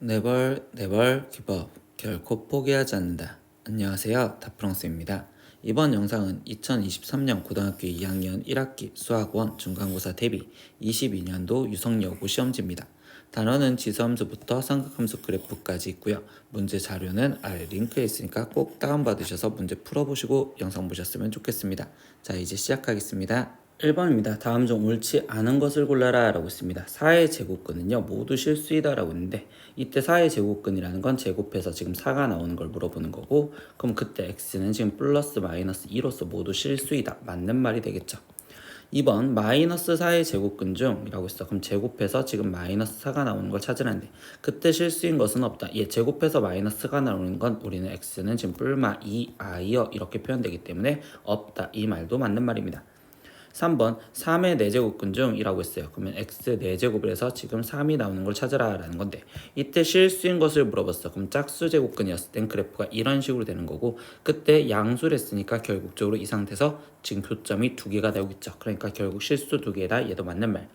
Never, never give up. 결코 포기하지 않는다. 안녕하세요. 다프랑스입니다. 이번 영상은 2023년 고등학교 2학년 1학기 수학원 중간고사 대비 22년도 유성여고 시험지입니다. 단어는 지수함수부터 삼각함수 그래프까지 있고요. 문제 자료는 아래 링크에 있으니까 꼭 다운받으셔서 문제 풀어보시고 영상 보셨으면 좋겠습니다. 자, 이제 시작하겠습니다. 1번입니다. 다음 중 옳지 않은 것을 골라라 라고 있습니다. 4의 제곱근은요 모두 실수이다 라고 있는데, 이때 4의 제곱근이라는 건 제곱해서 지금 4가 나오는 걸 물어보는 거고, 그럼 그때 x는 지금 플러스 마이너스 2로서 모두 실수이다, 맞는 말이 되겠죠. 2번 마이너스 4의 제곱근 중 이라고 있어. 그럼 제곱해서 지금 마이너스 4가 나오는 걸 찾으라는데, 그때 실수인 것은 없다. 제곱해서 마이너스가 나오는 건 우리는 x는 지금 뿔마 2i여 이렇게 표현되기 때문에 없다, 이 말도 맞는 말입니다. 3번 3의 4제곱근 중 이라고 했어요. 그러면 x 4제곱을 해서 지금 3이 나오는 걸 찾으라 라는 건데, 이때 실수인 것을 물어봤어. 그럼 짝수 제곱근이었을 땐 그래프가 이런 식으로 되는 거고, 그때 양수를 했으니까 결국적으로 이 상태에서 지금 교점이 2개가 되겠죠. 그러니까 결국 실수 2개다, 얘도 맞는 말.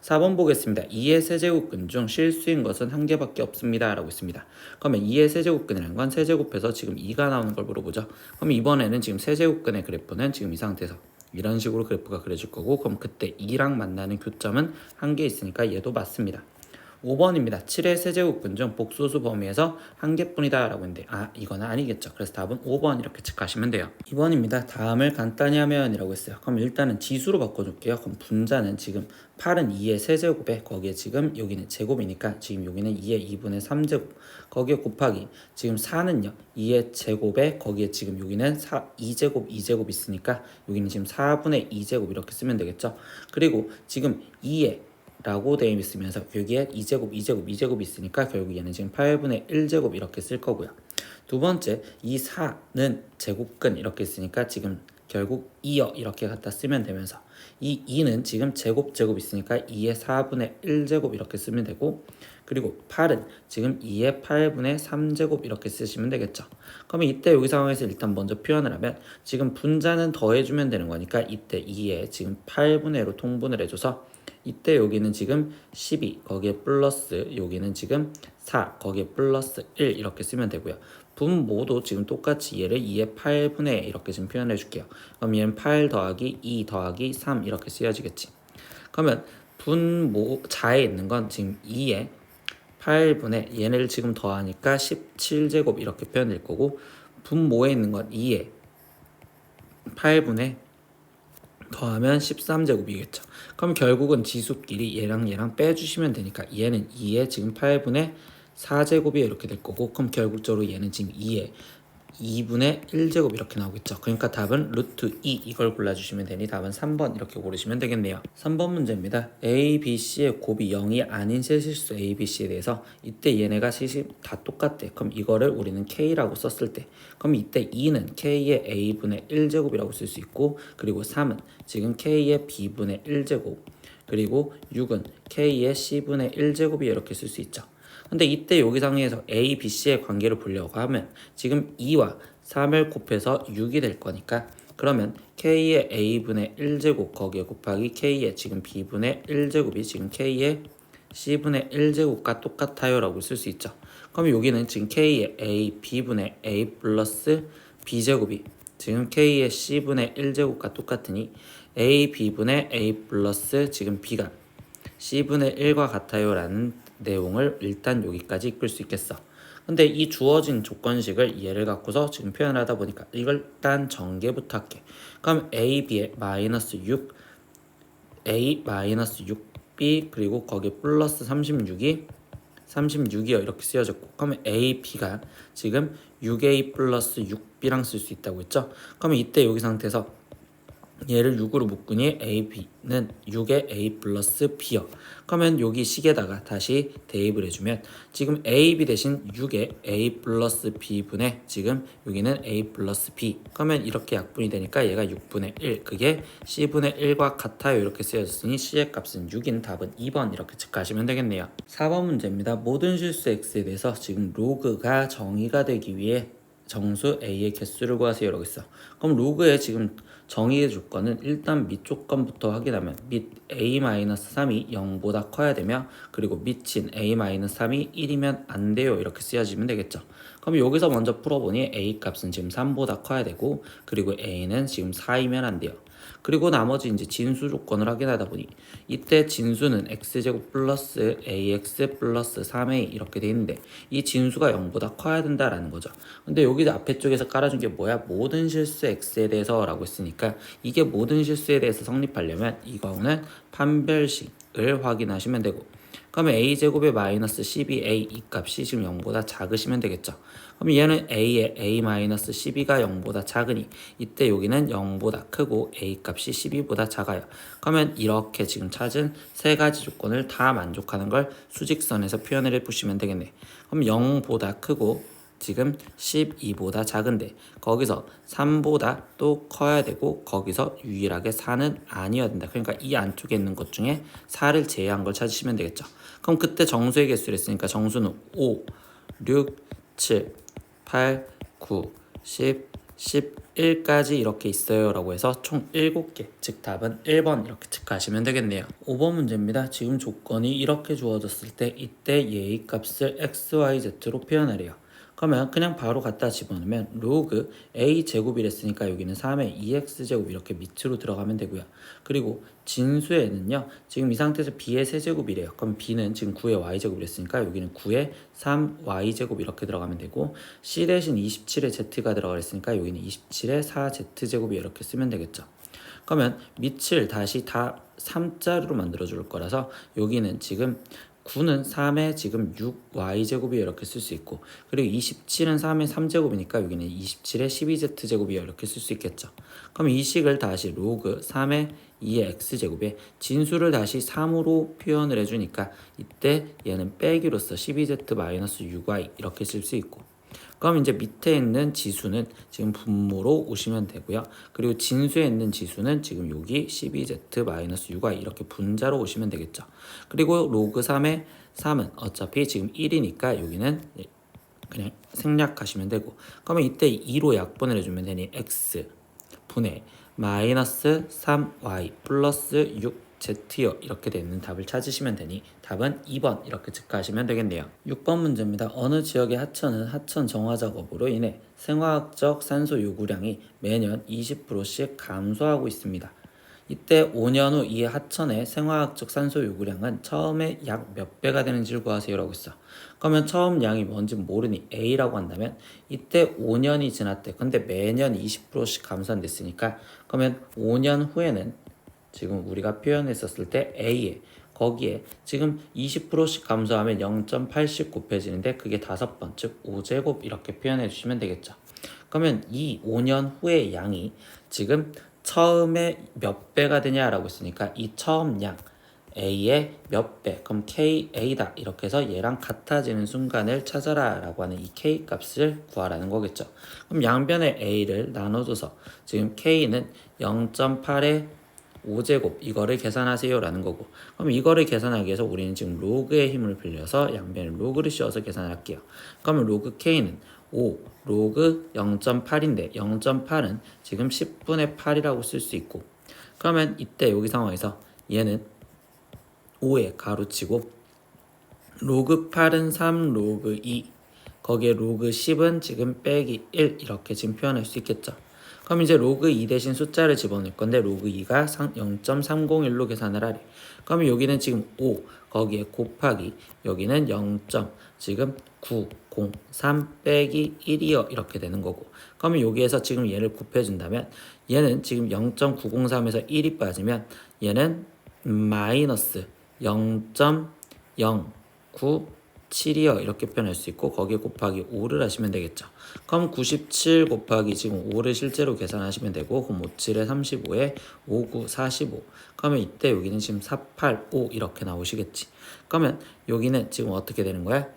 4번 보겠습니다. 2의 세제곱근 중 실수인 것은 1개밖에 없습니다 라고 있습니다. 그러면 2의 세제곱근이라는 건 세제곱해서 지금 2가 나오는 걸 물어보죠. 그럼 이번에는 지금 세제곱근의 그래프는 지금 이 상태에서 이런 식으로 그래프가 그려질 거고, 그럼 그때 2랑 만나는 교점은 1개 있으니까 얘도 맞습니다. 5번입니다. 7의 세제곱근 중 복소수 범위에서 1개뿐이다 라고 했는데, 이거는 아니겠죠. 그래서 답은 5번 이렇게 체크하시면 돼요. 2번입니다. 다음을 간단히 하면 이라고 했어요. 그럼 일단은 지수로 바꿔줄게요. 그럼 분자는 지금 8은 2의 세제곱에, 거기에 지금 여기는 제곱이니까 지금 여기는 2의 2분의 3제곱, 거기에 곱하기 지금 4는요 2의 제곱에, 거기에 지금 여기는 2제곱 2제곱 있으니까 여기는 지금 4분의 2제곱 이렇게 쓰면 되겠죠. 그리고 지금 2의 라고 되어 있으면서 여기에 2제곱 2제곱 2제곱 있으니까 결국 얘는 지금 8분의 1제곱 이렇게 쓸 거고요. 두 번째, 이 4는 제곱근 이렇게 있으니까 지금 결국 2여 이렇게 갖다 쓰면 되면서, 이 2는 지금 제곱 있으니까 2의 4분의 1제곱 이렇게 쓰면 되고, 그리고 8은 지금 2의 8분의 3제곱 이렇게 쓰시면 되겠죠. 그러면 이때 여기 상황에서 일단 먼저 표현을 하면, 지금 분자는 더해주면 되는 거니까 이때 2에 지금 8분의 1로 통분을 해줘서, 이때 여기는 지금 12 거기에 플러스 여기는 지금 4 거기에 플러스 1 이렇게 쓰면 되고요. 분모도 지금 똑같이 얘를 2의 8분의 이렇게 지금 표현해 줄게요. 그럼 얘는 8 더하기 2 더하기 3 이렇게 쓰여지겠지. 그러면 분모자에 있는 건 지금 2의 8분의 얘네를 지금 더하니까 17제곱 이렇게 표현될 거고, 분모에 있는 건 2의 8분의 더하면 13제곱이겠죠. 그럼 결국은 지수끼리 얘랑 빼주시면 되니까 얘는 2의 지금 8분의 4제곱이 이렇게 될 거고, 그럼 결국적으로 얘는 지금 2의 2분의 1제곱 이렇게 나오겠죠. 그러니까 답은 루트 2 이걸 골라주시면 되니 답은 3번 이렇게 고르시면 되겠네요. 3번 문제입니다. A, B, C의 곱이 0이 아닌 세 실수 A, B, C에 대해서 이때 얘네가 셋이 다 똑같대. 그럼 이거를 우리는 K라고 썼을 때, 그럼 이때 2는 K의 A분의 1제곱이라고 쓸 수 있고, 그리고 3은 지금 K의 B분의 1제곱, 그리고 6은 K의 C분의 1제곱이 이렇게 쓸 수 있죠. 근데 이때 여기 상에서 A, B, C의 관계를 보려고 하면 지금 2와 3을 곱해서 6이 될 거니까, 그러면 K의 A분의 1제곱 거기에 곱하기 K의 지금 B분의 1제곱이 지금 K의 C분의 1제곱과 똑같아요 라고 쓸 수 있죠. 그럼 여기는 지금 K의 A, B분의 A 플러스 B제곱이 지금 K의 C분의 1제곱과 똑같으니 A, B분의 A 플러스 지금 B가 C분의 1과 같아요 라는 내용을 일단 여기까지 이끌 수 있겠어. 근데 이 주어진 조건식을 얘를 갖고서 지금 표현하다 보니까 이걸 일단 전개부터 할게. 그럼 A, B에 마이너스 6, A 마이너스 6B 그리고 거기 플러스 36이요 이렇게 쓰여졌고, 그러면 A, B가 지금 6A 플러스 6B랑 쓸 수 있다고 했죠. 그러면 이때 여기 상태에서 얘를 6으로 묶으니 A, B는 6의 A 플러스 B요. 그러면 여기 식에다가 다시 대입을 해주면 지금 A, B 대신 6의 A 플러스 B분의 지금 여기는 A 플러스 B. 그러면 이렇게 약분이 되니까 얘가 6분의 1. 그게 C분의 1과 같아요. 이렇게 쓰여졌으니 C의 값은 6인 답은 2번 이렇게 체크하시면 되겠네요. 4번 문제입니다. 모든 실수 X에 대해서 지금 로그가 정의가 되기 위해 정수 A의 개수를 구하세요 이러고 있어. 그럼 로그의 지금 정의해 줄 거는 일단 밑 조건부터 확인하면 밑 A-3이 0보다 커야 되며 그리고 밑인 A-3이 1이면 안 돼요 이렇게 쓰여지면 되겠죠. 그럼 여기서 먼저 풀어보니 A 값은 지금 3보다 커야 되고 그리고 A는 지금 4이면 안 돼요. 그리고 나머지 이제 진수 조건을 확인하다 보니 이때 진수는 x제곱 플러스 ax 플러스 3a 이렇게 돼 있는데 이 진수가 0보다 커야 된다라는 거죠. 근데 여기 앞에 쪽에서 깔아준 게 뭐야? 모든 실수 x에 대해서 라고 했으니까 이게 모든 실수에 대해서 성립하려면 이거는 판별식을 확인하시면 되고 그러면 a제곱의 마이너스 12a 이 값이 지금 0보다 작으시면 되겠죠. 그럼 얘는 a의 a 마이너스 12가 0보다 작으니 이때 여기는 0보다 크고 a 값이 12보다 작아요. 그러면 이렇게 지금 찾은 세 가지 조건을 다 만족하는 걸 수직선에서 표현을 해보시면 되겠네. 그럼 0보다 크고 지금 12보다 작은데 거기서 3보다 또 커야 되고 거기서 유일하게 4는 아니어야 된다. 그러니까 이 안쪽에 있는 것 중에 4를 제외한 걸 찾으시면 되겠죠. 그럼 그때 정수의 개수를 했으니까 정수는 5, 6, 7, 8, 9, 10, 11까지 이렇게 있어요 라고 해서 총 7개 즉 답은 1번 이렇게 체크하시면 되겠네요. 5번 문제입니다. 지금 조건이 이렇게 주어졌을 때 이때 얘의 값을 xyz로 표현하래요. 그러면 그냥 바로 갖다 집어넣으면 로그 a 제곱이랬으니까 여기는 3의 2x제곱 이렇게 밑으로 들어가면 되고요. 그리고 진수에는요 지금 이 상태에서 b의 세제곱이래요. 그럼 b는 지금 9의 y제곱이랬으니까 여기는 9의 3y제곱 이렇게 들어가면 되고 c 대신 27의 z가 들어가랬으니까 여기는 27의 4z제곱이 이렇게 쓰면 되겠죠. 그러면 밑을 다시 다 3자리로 만들어 줄 거라서 여기는 지금 9는 3의 지금 6y제곱이 이렇게 쓸 수 있고 그리고 27은 3의 3제곱이니까 여기는 27의 12z제곱이 이렇게 쓸 수 있겠죠. 그럼 이 식을 다시 로그 3의 2의 x제곱에 진수를 다시 3으로 표현을 해주니까 이때 얘는 빼기로서 12z-6y 이렇게 쓸 수 있고 그럼 이제 밑에 있는 지수는 지금 분모로 오시면 되고요. 그리고 진수에 있는 지수는 지금 여기 12z-6y 이렇게 분자로 오시면 되겠죠. 그리고 로그 3의 3은 어차피 지금 1이니까 여기는 그냥 생략하시면 되고 그러면 이때 2로 약분을 해주면 되니 x 분의 마이너스 3y 플러스 6z요 이렇게 되는 답을 찾으시면 되니 답은 2번 이렇게 체크하시면 되겠네요. 6번 문제입니다. 어느 지역의 하천은 하천 정화 작업으로 인해 생화학적 산소 요구량이 매년 20%씩 감소하고 있습니다. 이때 5년 후 이 하천의 생화학적 산소 요구량은 처음에 약 몇 배가 되는지를 구하세요 라고 했어. 그러면 처음 양이 뭔지 모르니 A라고 한다면 이때 5년이 지났대. 근데 매년 20%씩 감소됐으니까 그러면 5년 후에는 지금 우리가 표현했었을 때 A에 거기에 지금 20%씩 감소하면 0.80 곱해지는데 그게 5번 즉 5제곱 이렇게 표현해 주시면 되겠죠. 그러면 이 5년 후의 양이 지금 처음에 몇 배가 되냐라고 했으니까 이 처음 양 A의 몇 배, 그럼 KA다 이렇게 해서 얘랑 같아지는 순간을 찾아라 라고 하는 이 K 값을 구하라는 거겠죠. 그럼 양변의 A를 나눠줘서 지금 K는 0.8의 5제곱 이거를 계산하세요 라는 거고 그럼 이거를 계산하기 위해서 우리는 지금 로그의 힘을 빌려서 양변에 로그를 씌워서 계산을 할게요. 그러면 로그 K는 5 로그 0.8인데 0.8은 지금 10분의 8이라고 쓸 수 있고 그러면 이때 여기 상황에서 얘는 5에 가로치고 로그 8은 3 로그 2 거기에 로그 10은 지금 빼기 1 이렇게 지금 표현할 수 있겠죠. 그럼 이제 로그 2 대신 숫자를 집어넣을 건데 로그 2가 0.301로 계산을 하래. 그럼 여기는 지금 5 거기에 곱하기 여기는 0. 지금 903 빼기 1이요 이렇게 되는 거고 그러면 여기에서 지금 얘를 곱해준다면 얘는 지금 0.903에서 1이 빠지면 얘는 마이너스 0.0972요 이렇게 표현할 수 있고 거기에 곱하기 5를 하시면 되겠죠. 그럼 97 곱하기 지금 5를 실제로 계산하시면 되고 그럼 57에 35에 59 45 그러면 이때 여기는 지금 485 이렇게 나오시겠지. 그러면 여기는 지금 어떻게 되는 거야?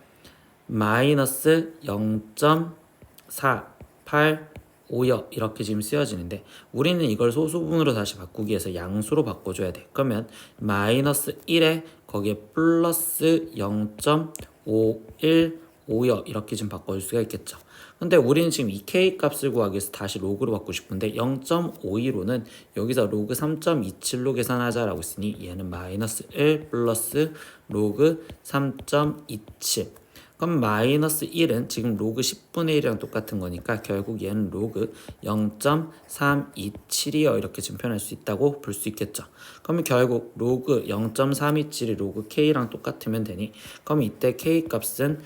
마이너스 0.485요 이렇게 지금 쓰여지는데 우리는 이걸 소수분으로 다시 바꾸기 위해서 양수로 바꿔줘야 돼. 그러면 마이너스 1에 거기에 플러스 0.515요 이렇게 좀 바꿔줄 수가 있겠죠. 근데 우리는 지금 이 k 값을 구하기 위해서 다시 로그로 바꾸고 싶은데 0.52로는 여기서 로그 3.27로 계산하자라고 했으니 얘는 마이너스 1 플러스 로그 3.27. 그럼 마이너스 1은 지금 로그 10분의 1이랑 똑같은 거니까 결국 얘는 로그 0.327이요. 이렇게 지금 표현할 수 있다고 볼 수 있겠죠. 그러면 결국 로그 0.327이 로그 k랑 똑같으면 되니 그럼 이때 k 값은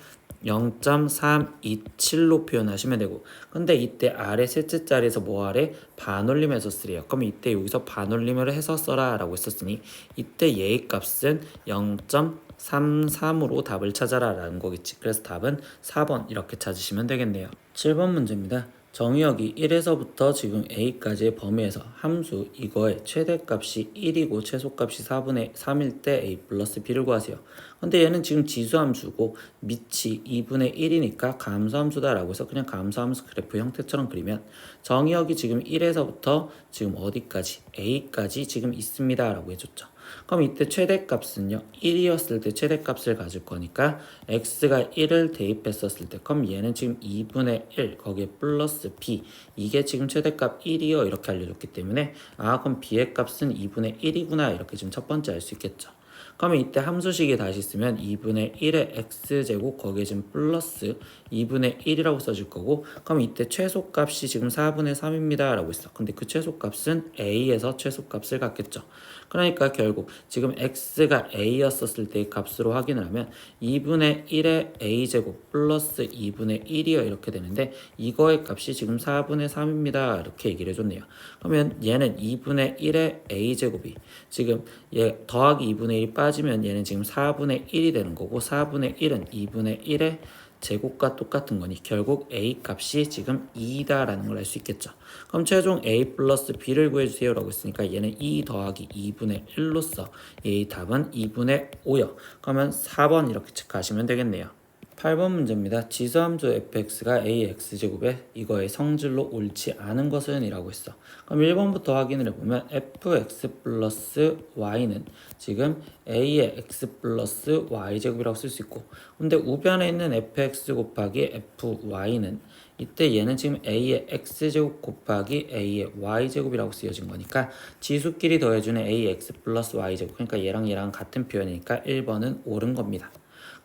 0.327로 표현하시면 되고 근데 이때 아래 셋째 자리에서 뭐 아래 반올림해서 쓰래요. 그럼 이때 여기서 반올림을 해서 써라 라고 했었으니 이때 얘의 값은 0.33으로 답을 찾아라 라는 거겠지. 그래서 답은 4번 이렇게 찾으시면 되겠네요. 7번 문제입니다. 정의역이 1에서부터 지금 a까지의 범위에서 함수 이거의 최대값이 1이고 최소값이 4분의 3일 때 a 플러스 b를 구하세요. 근데 얘는 지금 지수함수고 밑이 2분의 1이니까 감소함수다 라고 해서 그냥 감소함수 그래프 형태처럼 그리면 정의역이 지금 1에서부터 지금 어디까지 a까지 지금 있습니다 라고 해줬죠. 그럼 이때 최대값은요 1이었을 때 최대값을 가질 거니까 x가 1을 대입했었을 때 그럼 얘는 지금 2분의 1 거기에 플러스 b 이게 지금 최대값 1이요 이렇게 알려줬기 때문에 아 그럼 b의 값은 2분의 1이구나 이렇게 지금 첫 번째 알 수 있겠죠. 그러면 이때 함수식에 다시 쓰면 2분의 1의 x제곱 거기에 지금 플러스 2분의 1이라고 써질 거고 그럼 이때 최소값이 지금 4분의 3입니다 라고 했어. 근데 그 최소값은 a에서 최소값을 갖겠죠. 그러니까 결국 지금 x가 a였었을 때의 값으로 확인을 하면 2분의 1의 a제곱 플러스 2분의 1이요 이렇게 되는데 이거의 값이 지금 4분의 3입니다 이렇게 얘기를 해줬네요. 그러면 얘는 2분의 1의 a제곱이 지금 얘 더하기 2분의 1이 빠지면 얘는 지금 4분의 1이 되는 거고 4분의 1은 2분의 1의 제곱과 똑같은 거니 결국 a 값이 지금 2다라는 걸 알 수 있겠죠. 그럼 최종 a 플러스 b를 구해주세요 라고 했으니까 얘는 2 더하기 2분의 1로서 a 답은 2분의 5요. 그러면 4번 이렇게 체크하시면 되겠네요. 8번 문제입니다. 지수함수 fx가 ax제곱에 이거의 성질로 옳지 않은 것은 이라고 했어. 그럼 1번부터 확인을 해보면 fx 플러스 y는 지금 a의 x 플러스 y제곱이라고 쓸 수 있고 근데 우변에 있는 fx 곱하기 fy는 이때 얘는 지금 a의 x제곱 곱하기 a의 y제곱이라고 쓰여진 거니까 지수끼리 더해주는 ax 플러스 y제곱 그러니까 얘랑 같은 표현이니까 1번은 옳은 겁니다.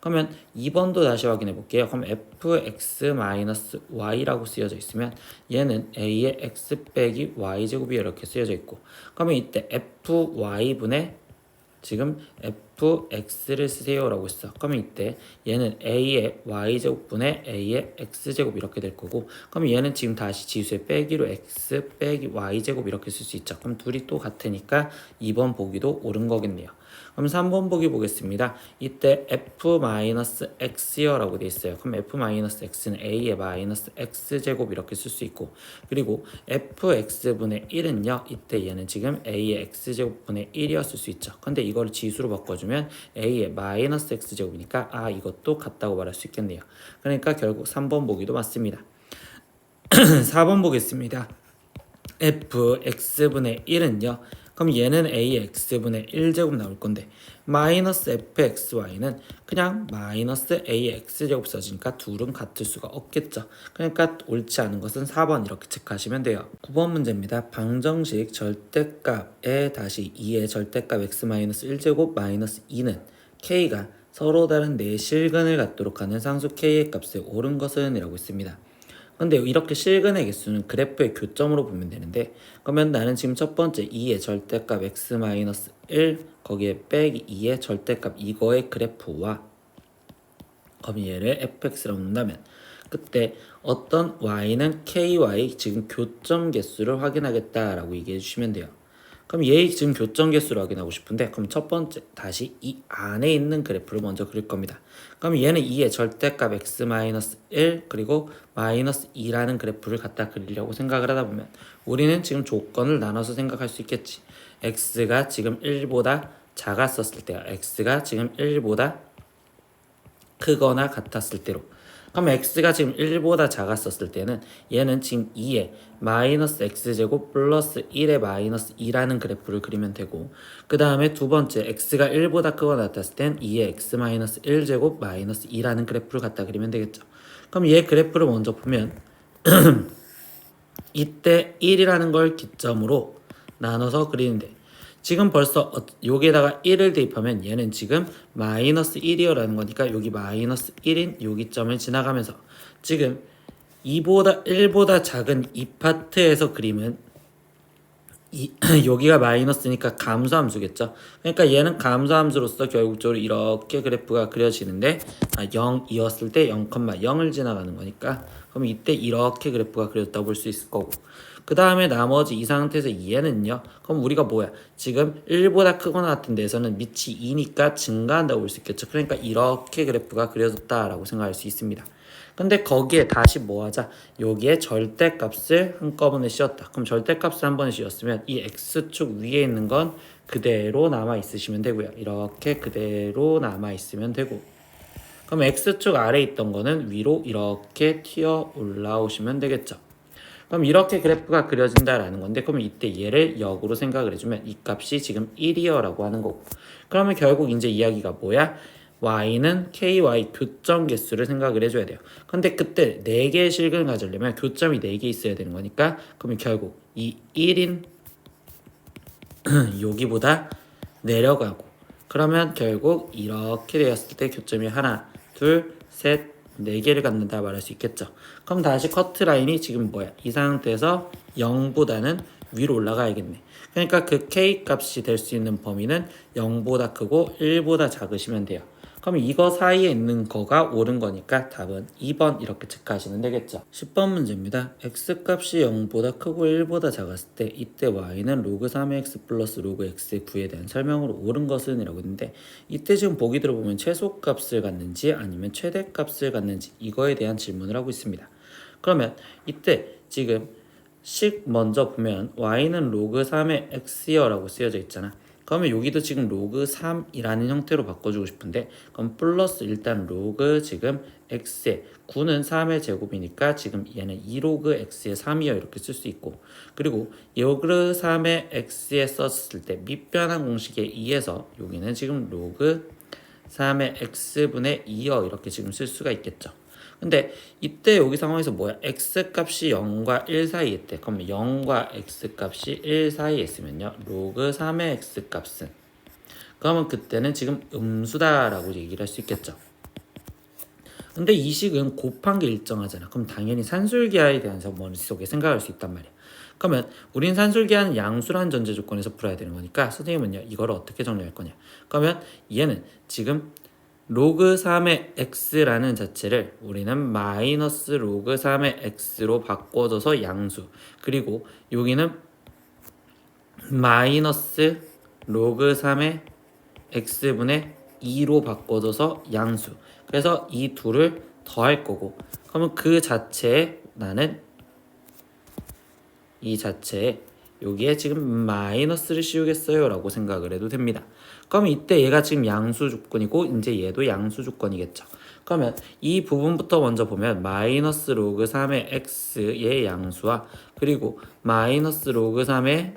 그러면 2번도 다시 확인해 볼게요. 그럼 fx-y라고 쓰여져 있으면 얘는 a의 x 빼기 y제곱이 이렇게 쓰여져 있고 그러면 이때 fy분의 지금 fx를 쓰세요 라고 했어. 그러면 이때 얘는 a의 y제곱분의 a의 x제곱 이렇게 될 거고 그럼 얘는 지금 다시 지수의 빼기로 x 빼기 y제곱 이렇게 쓸 수 있죠. 그럼 둘이 또 같으니까 2번 보기도 옳은 거겠네요. 그럼 3번 보기 보겠습니다. 이때 f-x요 라고 되어 있어요. 그럼 f-x는 a의 마이너스 x제곱 이렇게 쓸 수 있고 그리고 fx분의 1은요. 이때 얘는 지금 a의 x제곱분의 1이었을 수 있죠. 근데 이걸 지수로 바꿔주면 a의 마이너스 x제곱이니까 아 이것도 같다고 말할 수 있겠네요. 그러니까 결국 3번 보기도 맞습니다. 4번 보겠습니다. fx분의 1은요. 그럼 얘는 a의 x분의 1제곱 나올 건데 마이너스 fxy는 그냥 마이너스 a의 x제곱 써지니까 둘은 같을 수가 없겠죠. 그러니까 옳지 않은 것은 4번 이렇게 체크하시면 돼요. 9번 문제입니다. 방정식 절대값에 다시 2의 절대값 x-1제곱 마이너스 2는 k가 서로 다른 네 실근을 갖도록 하는 상수 k의 값에 옳은 것은 이라고 있습니다. 근데 이렇게 실근의 개수는 그래프의 교점으로 보면 되는데 그러면 나는 지금 첫 번째 2의 절대값 x-1 거기에 빼기 2의 절대값 이거의 그래프와 그럼 얘를 fx라고 놓는다면 그때 어떤 y는 ky의 지금 교점 개수를 확인하겠다라고 얘기해 주시면 돼요. 그럼 얘의 지금 교점 개수를 확인하고 싶은데 그럼 첫 번째 다시 이 안에 있는 그래프를 먼저 그릴 겁니다. 그럼 얘는 2의 절대값 x-1 그리고 마이너스 2라는 그래프를 갖다 그리려고 생각을 하다 보면 우리는 지금 조건을 나눠서 생각할 수 있겠지. x가 지금 1보다 작았었을 때와 x가 지금 1보다 크거나 같았을 때로 그럼 x가 지금 1보다 작았었을 때는 얘는 지금 2의 마이너스 x제곱 플러스 1의 마이너스 2라는 그래프를 그리면 되고 그 다음에 두 번째 x가 1보다 크거나 같았을 땐 2의 x 마이너스 1제곱 마이너스 2라는 그래프를 갖다 그리면 되겠죠. 그럼 얘 그래프를 먼저 보면 이때 1이라는 걸 기점으로 나눠서 그리는데 지금 벌써 여기에다가 1을 대입하면 얘는 지금 마이너스 1이요라는 거니까 여기 마이너스 1인 여기 점을 지나가면서 지금 2보다 1보다 작은 이 파트에서 그림은 여기가 마이너스니까 감소함수겠죠. 그러니까 얘는 감소함수로서 결국적으로 이렇게 그래프가 그려지는데 0이었을 때 0,0을 지나가는 거니까 그럼 이때 이렇게 그래프가 그려졌다고 볼 수 있을 거고 그 다음에 나머지 이 상태에서 얘는요. 그럼 우리가 뭐야? 지금 1보다 크거나 같은 데서는 밑이 2니까 증가한다고 볼 수 있겠죠. 그러니까 이렇게 그래프가 그려졌다라고 생각할 수 있습니다. 근데 거기에 다시 뭐 하자? 여기에 절대값을 한꺼번에 씌웠다. 그럼 절대값을 한 번에 씌웠으면 이 x축 위에 있는 건 그대로 남아 있으시면 되고요. 이렇게 그대로 남아 있으면 되고 그럼 x축 아래에 있던 거는 위로 이렇게 튀어 올라오시면 되겠죠. 그럼 이렇게 그래프가 그려진다라는 건데 그럼 이때 얘를 역으로 생각을 해주면 이 값이 지금 1이어라고 하는 거고 그러면 결국 이제 이야기가 뭐야? y는 ky 교점 개수를 생각을 해줘야 돼요. 근데 그때 4개의 실근을 가지려면 교점이 4개 있어야 되는 거니까 그러면 결국 이 1인 여기보다 내려가고 그러면 결국 이렇게 되었을 때 교점이 하나, 둘, 셋, 4개를 갖는다 말할 수 있겠죠. 그럼 다시 커트라인이 지금 뭐야? 이 상태에서 0보다는 위로 올라가야겠네. 그러니까 그 k 값이 될 수 있는 범위는 0보다 크고 1보다 작으시면 돼요. 그럼 이거 사이에 있는 거가 옳은 거니까 답은 2번 이렇게 체크하시면 되겠죠. 10번 문제입니다. x값이 0보다 크고 1보다 작았을 때 이때 y는 로그 3의 x 플러스 로그 x의 9에 대한 설명으로 옳은 것은 이라고 했는데 이때 지금 보기 들어보면 최소값을 갖는지 아니면 최대값을 갖는지 이거에 대한 질문을 하고 있습니다. 그러면 이때 지금 식 먼저 보면 y는 로그 3의 x여라고 쓰여져 있잖아. 그러면 여기도 지금 로그 3이라는 형태로 바꿔주고 싶은데 그럼 플러스 일단 로그 지금 x의 9는 3의 제곱이니까 지금 얘는 2로그 x의 3이요 이렇게 쓸 수 있고 그리고 로그 3의 x에 썼을 때 밑변환 공식에 의해서 여기는 지금 로그 3의 x분의 2요 이렇게 지금 쓸 수가 있겠죠. 근데 이때 여기 상황에서 뭐야? x값이 0과 1 사이에 있대. 그럼 0과 x값이 1 사이에 있으면요. 로그 3의 x값은 그러면 그때는 지금 음수다라고 얘기를 할 수 있겠죠. 근데 이 식은 곱한 게 일정하잖아. 그럼 당연히 산술기하에 대해서 머릿속에 생각할 수 있단 말이야. 그러면 우린 산술기하는 양수라는 전제 조건에서 풀어야 되는 거니까 선생님은요. 이거를 어떻게 정리할 거냐. 그러면 얘는 지금 로그 3의 x라는 자체를 우리는 마이너스 로그 3의 x로 바꿔줘서 양수 그리고 여기는 마이너스 로그 3의 x분의 2로 바꿔줘서 양수 그래서 이 둘을 더할 거고 그러면 그 자체에 나는 이 자체에 여기에 지금 마이너스를 씌우겠어요 라고 생각을 해도 됩니다. 그럼 이때 얘가 지금 양수 조건이고 이제 얘도 양수 조건이겠죠. 그러면 이 부분부터 먼저 보면 마이너스 로그 3의 x의 양수와 그리고 마이너스 로그 3의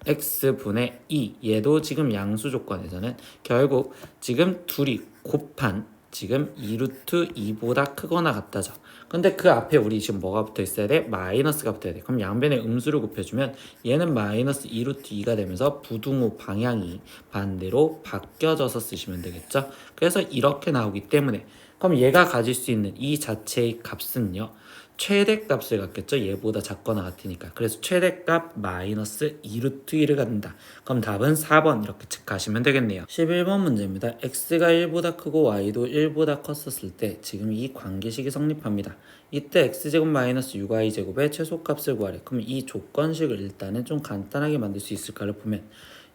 x분의 2 얘도 지금 양수 조건에서는 결국 지금 둘이 곱한 지금 2루트 2보다 크거나 같다죠. 근데 그 앞에 우리 지금 뭐가 붙어 있어야 돼? 마이너스가 붙어야 돼. 그럼 양변에 음수를 곱해주면 얘는 마이너스 2루트 2가 되면서 부등호 방향이 반대로 바뀌어져서 쓰시면 되겠죠. 그래서 이렇게 나오기 때문에 그럼 얘가 가질 수 있는 이 자체의 값은요. 최대값을 갖겠죠. 얘보다 작거나 같으니까. 그래서 최대값 마이너스 2루트 1을 갖는다. 그럼 답은 4번 이렇게 체크하시면 되겠네요. 11번 문제입니다. x가 1보다 크고 y도 1보다 컸었을 때 지금 이 관계식이 성립합니다. 이때 x제곱 마이너스 6y제곱의 최소값을 구하래. 그럼 이 조건식을 일단은 좀 간단하게 만들 수 있을까를 보면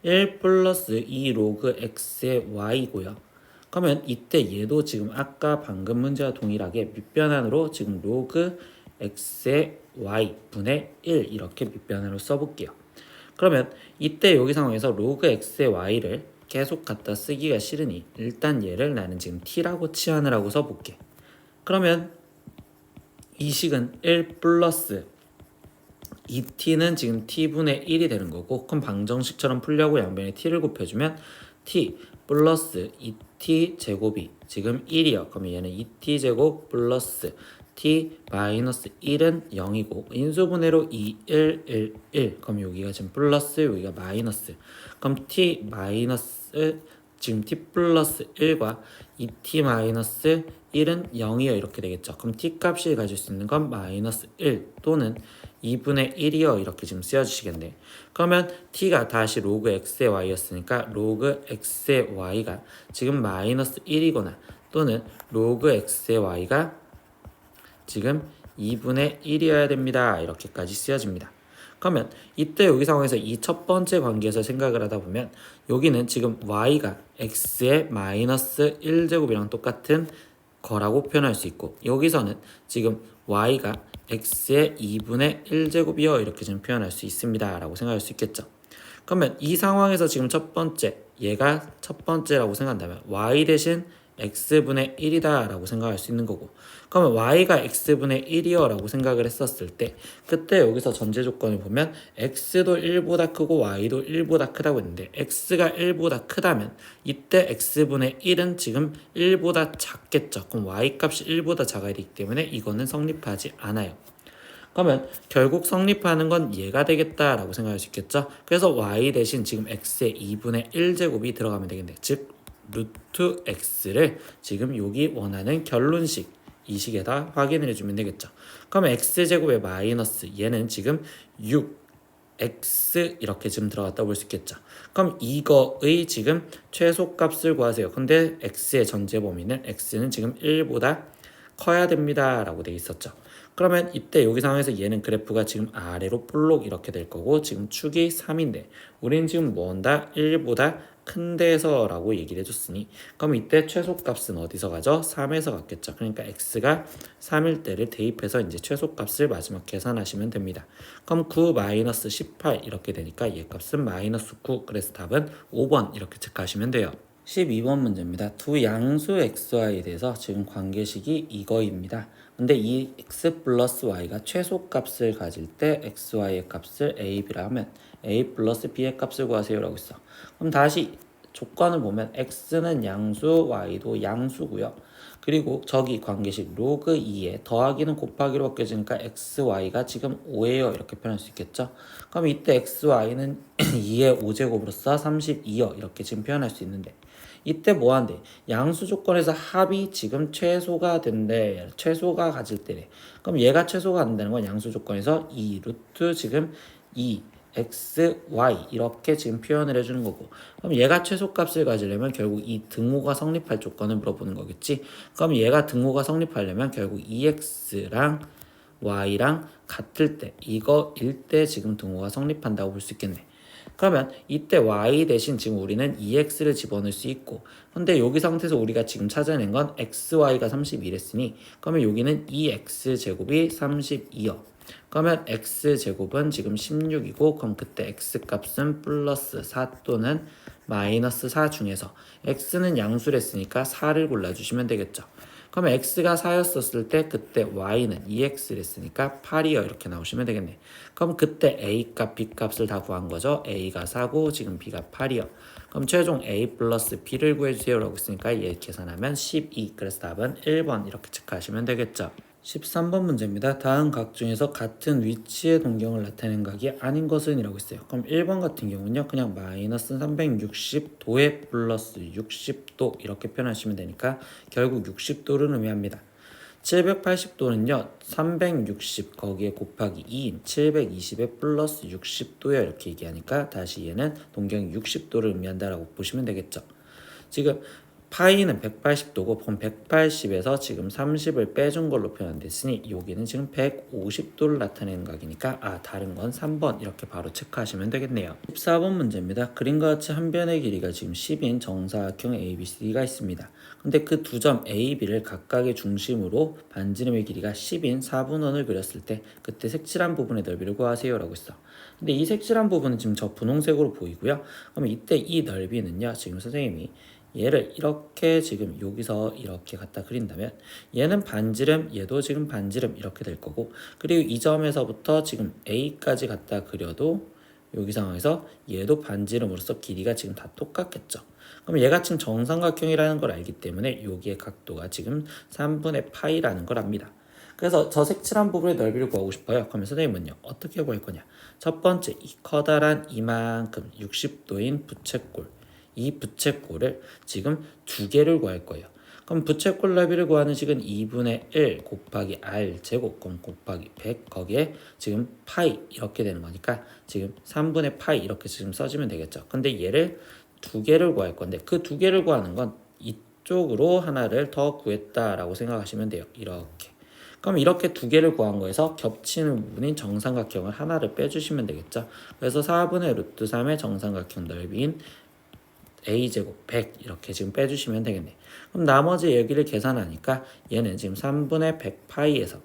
1 플러스 2 로그 x의 y고요. 그러면 이때 얘도 지금 아까 방금 문제와 동일하게 밑변환으로 지금 로그 x의 y 분의 1 이렇게 밑변환으로 써볼게요. 그러면 이때 여기 상황에서 로그 x의 y를 계속 갖다 쓰기가 싫으니 일단 얘를 나는 지금 t라고 치환을 하고 써볼게. 그러면 이 식은 1 플러스 이 t는 지금 t분의 1이 되는 거고 그럼 방정식처럼 풀려고 양변에 t를 곱해주면 t 플러스 2t 2t 제곱이 지금 1이요. 그러면 얘는 2t 제곱 플러스 t 마이너스 1은 0이고 인수분해로 2, 1, 1. 그럼 여기가 지금 플러스 여기가 마이너스. 그럼 t 마이너스 지금 t 플러스 1과 2t 마이너스 1은 0이요. 이렇게 되겠죠. 그럼 t 값이 가질 수 있는 건 마이너스 1 또는 2분의 1이요. 이렇게 지금 쓰여주시겠네. 그러면 t가 다시 로그 x의 y였으니까 로그 x의 y가 지금 마이너스 1이거나 또는 로그 x의 y가 지금 2분의 1이어야 됩니다. 이렇게까지 쓰여집니다. 그러면 이때 여기 상황에서 이 첫 번째 관계에서 생각을 하다 보면 여기는 지금 y가 x의 마이너스 1제곱이랑 똑같은 거라고 표현할 수 있고 여기서는 지금 y가 x의 2분의 1제곱이요 이렇게 좀 표현할 수 있습니다 라고 생각할 수 있겠죠. 그러면 이 상황에서 지금 첫 번째 얘가 첫 번째라고 생각한다면 y 대신 x분의 1이다 라고 생각할 수 있는 거고 그러면 y가 x분의 1이요 라고 생각을 했었을 때 그때 여기서 전제 조건을 보면 x도 1보다 크고 y도 1보다 크다고 했는데 x가 1보다 크다면 이때 x분의 1은 지금 1보다 작겠죠. 그럼 y 값이 1보다 작아야 되기 때문에 이거는 성립하지 않아요. 그러면 결국 성립하는 건 얘가 되겠다라고 생각할 수 있겠죠. 그래서 y 대신 지금 x의 2분의 1제곱이 들어가면 되겠네. 즉 루트 x를 지금 여기 원하는 결론식 이 식에다 확인을 해주면 되겠죠. 그러면 x제곱의 마이너스 얘는 지금 6x 이렇게 지금 들어갔다 볼 수 있겠죠. 그럼 이거의 지금 최소값을 구하세요. 근데 x의 전제 범위는 x는 지금 1보다 커야 됩니다 라고 돼 있었죠. 그러면 이때 여기 상황에서 얘는 그래프가 지금 아래로 볼록 이렇게 될 거고 지금 축이 3인데 우리는 지금 뭔다 1보다 큰 데서 라고 얘기를 해줬으니 그럼 이때 최소값은 어디서 가죠? 3에서 갔겠죠. 그러니까 x가 3일 때를 대입해서 이제 최소값을 마지막 계산하시면 됩니다. 그럼 9 마이너스 18 이렇게 되니까 얘 값은 마이너스 9 그래서 답은 5번 이렇게 체크하시면 돼요. 12번 문제입니다. 두 양수 xy에 대해서 지금 관계식이 이거입니다. 근데 이 x 플러스 y가 최소값을 가질 때 xy의 값을 a, b라 하면 a 플러스 b의 값을 구하세요 라고 있어. 그럼 다시 조건을 보면 x는 양수, y도 양수고요. 그리고 저기 관계식 로그 2에 더하기는 곱하기로 바뀌어지니까 xy가 지금 5예요 이렇게 표현할 수 있겠죠. 그럼 이때 xy는 2의 5제곱으로서 32요 이렇게 지금 표현할 수 있는데 이때 뭐한대? 양수 조건에서 합이 지금 최소가 된대. 최소가 가질 때래. 그럼 얘가 최소가 안 된다는 건 양수 조건에서 2 루트 지금 2 x, y 이렇게 지금 표현을 해주는 거고 그럼 얘가 최소값을 가지려면 결국 이 등호가 성립할 조건을 물어보는 거겠지. 그럼 얘가 등호가 성립하려면 결국 2x랑 y랑 같을 때 이거일 때 지금 등호가 성립한다고 볼 수 있겠네. 그러면 이때 y 대신 지금 우리는 2x를 집어넣을 수 있고 근데 여기 상태에서 우리가 지금 찾아낸 건 xy가 32랬으니 그러면 여기는 2x제곱이 32요. 그러면 x제곱은 지금 16이고 그럼 그때 x값은 플러스 4 또는 마이너스 4 중에서 x는 양수랬으니까 4를 골라주시면 되겠죠. 그러면 x가 4였었을 때 그때 y는 2x랬으니까 8이요 이렇게 나오시면 되겠네. 그럼 그때 a값, b값을 다 구한 거죠. a가 4고 지금 b가 8이요. 그럼 최종 a 플러스 b를 구해주세요 라고 했으니까 얘 계산하면 12. 그래서 답은 1번 이렇게 체크하시면 되겠죠. 13번 문제입니다. 다음 각 중에서 같은 위치의 동경을 나타내는 각이 아닌 것은 이라고 있어요. 그럼 1번 같은 경우는요. 그냥 마이너스 360도에 플러스 60도 이렇게 표현하시면 되니까 결국 60도를 의미합니다. 780도는요. 360 거기에 곱하기 2인 720에 플러스 60도에 이렇게 얘기하니까 다시 얘는 동경이 60도를 의미한다라고 보시면 되겠죠. 지금 파이는 180도고 그럼 180에서 지금 30을 빼준 걸로 표현됐으니 여기는 지금 150도를 나타내는 각이니까 다른 건 3번 이렇게 바로 체크하시면 되겠네요. 14번 문제입니다. 그림과 같이 한 변의 길이가 지금 10인 정사각형 ABCD가 있습니다. 근데 그 두 점 A, B를 각각의 중심으로 반지름의 길이가 10인 4분원을 그렸을 때 그때 색칠한 부분의 넓이를 구하세요 라고 했어. 근데 이 색칠한 부분은 지금 저 분홍색으로 보이고요. 그러면 이때 이 넓이는요. 지금 선생님이 얘를 이렇게 지금 여기서 이렇게 갖다 그린다면 얘는 반지름, 얘도 지금 반지름 이렇게 될 거고 그리고 이 점에서부터 지금 A까지 갖다 그려도 여기 상황에서 얘도 반지름으로서 길이가 지금 다 똑같겠죠. 그럼 얘가 지금 정삼각형이라는 걸 알기 때문에 여기의 각도가 지금 3분의 파이라는 걸 압니다. 그래서 저 색칠한 부분의 넓이를 구하고 싶어요. 그러면 선생님은요 어떻게 구할 거냐? 첫 번째 이 커다란 이만큼 60도인 부채꼴, 이 부채꼴을 지금 두 개를 구할 거예요. 그럼 부채꼴 넓이를 구하는 식은 2분의 1 곱하기 r 제곱 곱하기 100 거기에 지금 파이 이렇게 되는 거니까 지금 3분의 파이 이렇게 지금 써주면 되겠죠. 근데 얘를 두 개를 구할 건데 그 두 개를 구하는 건 이쪽으로 하나를 더 구했다라고 생각하시면 돼요. 이렇게. 그럼 이렇게 두 개를 구한 거에서 겹치는 부분인 정삼각형을 하나를 빼주시면 되겠죠. 그래서 4분의 루트 3의 정삼각형 넓이인 a제곱 100 이렇게 지금 빼주시면 되겠네. 그럼 나머지 여기를 계산하니까 얘는 지금 3분의 100파이에서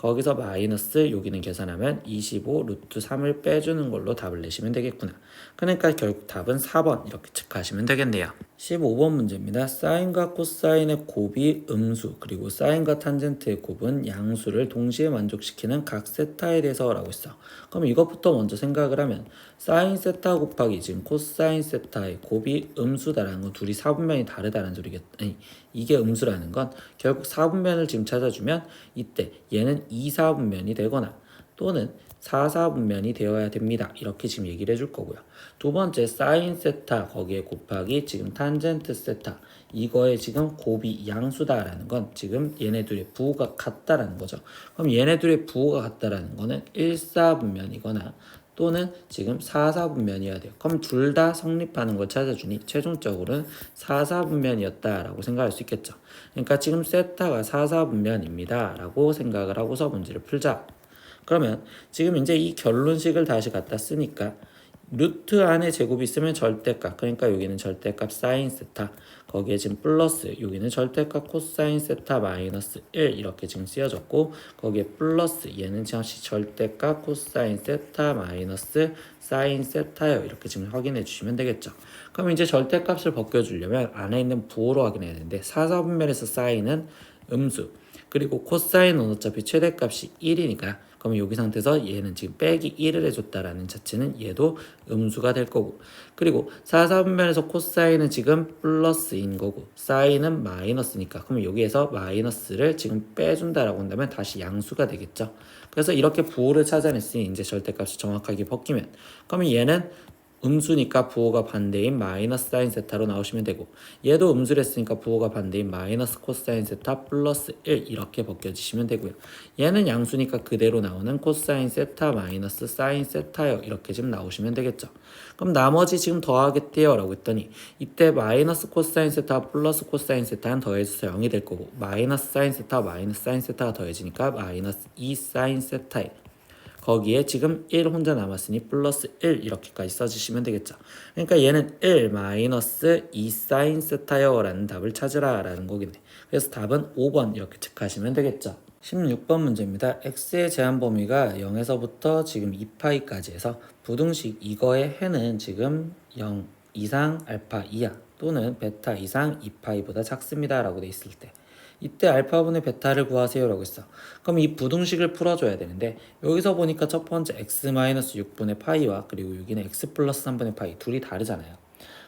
거기서 마이너스 여기는 계산하면 25 루트 3을 빼주는 걸로 답을 내시면 되겠구나. 그러니까 결국 답은 4번 이렇게 체크하시면 되겠네요. 15번 문제입니다. 사인과 코사인의 곱이 음수 그리고 사인과 탄젠트의 곱은 양수를 동시에 만족시키는 각 세타에 대해서 라고 있어. 그럼 이것부터 먼저 생각을 하면 사인 세타 곱하기 지금 코사인 세타의 곱이 음수다라는 건 둘이 사분면이 다르다는 소리겠. 아니 이게 음수라는 건 결국 사분면을 지금 찾아주면 이때 얘는 2사분면이 되거나 또는 4사분면이 되어야 됩니다. 이렇게 지금 얘기를 해줄 거고요. 두 번째 사인 세타 거기에 곱하기 지금 탄젠트 세타 이거에 지금 곱이 양수다라는 건 지금 얘네들의 부호가 같다라는 거죠. 그럼 얘네들의 부호가 같다라는 거는 1사분면이거나 또는 지금 4사분면이어야 돼요. 그럼 둘 다 성립하는 걸 찾아주니 최종적으로는 4사분면이었다라고 생각할 수 있겠죠. 그러니까 지금 세타가 4사분면입니다 라고 생각을 하고서 문제를 풀자. 그러면 지금 이제 이 결론식을 다시 갖다 쓰니까 루트 안에 제곱이 있으면 절대값, 그러니까 여기는 절대값 사인 세타, 거기에 지금 플러스, 여기는 절대값 코사인 세타 마이너스 1 이렇게 지금 쓰여졌고 거기에 플러스 얘는 역시 절대값 코사인 세타 마이너스 사인 세타요 이렇게 지금 확인해 주시면 되겠죠. 그럼 이제 절대값을 벗겨주려면 안에 있는 부호로 확인해야 되는데 4사분면에서 사인은 음수 그리고 코사인은 어차피 최대값이 1이니까 그럼 여기 상태에서 얘는 지금 빼기 1을 해줬다라는 자체는 얘도 음수가 될 거고 그리고 4사분면에서 코사인은 지금 플러스인 거고 사인은 마이너스니까 그럼 여기에서 마이너스를 지금 빼준다라고 한다면 다시 양수가 되겠죠. 그래서 이렇게 부호를 찾아냈으니 이제 절대값이 정확하게 벗기면 그러면 얘는 음수니까 부호가 반대인 마이너스 사인 세타로 나오시면 되고 얘도 음수를 했으니까 부호가 반대인 마이너스 코사인 세타 플러스 1 이렇게 벗겨지시면 되고요. 얘는 양수니까 그대로 나오는 코사인 세타 마이너스 사인 세타요 이렇게 지금 나오시면 되겠죠. 그럼 나머지 지금 더하겠대요 라고 했더니 이때 마이너스 코사인 세타 플러스 코사인 세타는 더해져서 0이 될 거고 마이너스 사인 세타 마이너스 사인 세타가 더해지니까 마이너스 2 사인 세타에 거기에 지금 1 혼자 남았으니 플러스 1 이렇게까지 써주시면 되겠죠. 그러니까 얘는 1 마이너스 2 사인 세타요 라는 답을 찾으라 라는 거겠네. 그래서 답은 5번 이렇게 체크하시면 되겠죠. 16번 문제입니다. x의 제한 범위가 0에서부터 지금 2파이까지 해서 부등식 이거의 해는 지금 0 이상 알파 이하 또는 베타 이상 2파이보다 작습니다 라고 돼 있을 때 이때 알파분의 베타를 구하세요 라고 했어. 그럼 이 부등식을 풀어줘야 되는데 여기서 보니까 첫 번째 x-6분의 파이와 그리고 여기는 x 플러스 3분의 파이 둘이 다르잖아요.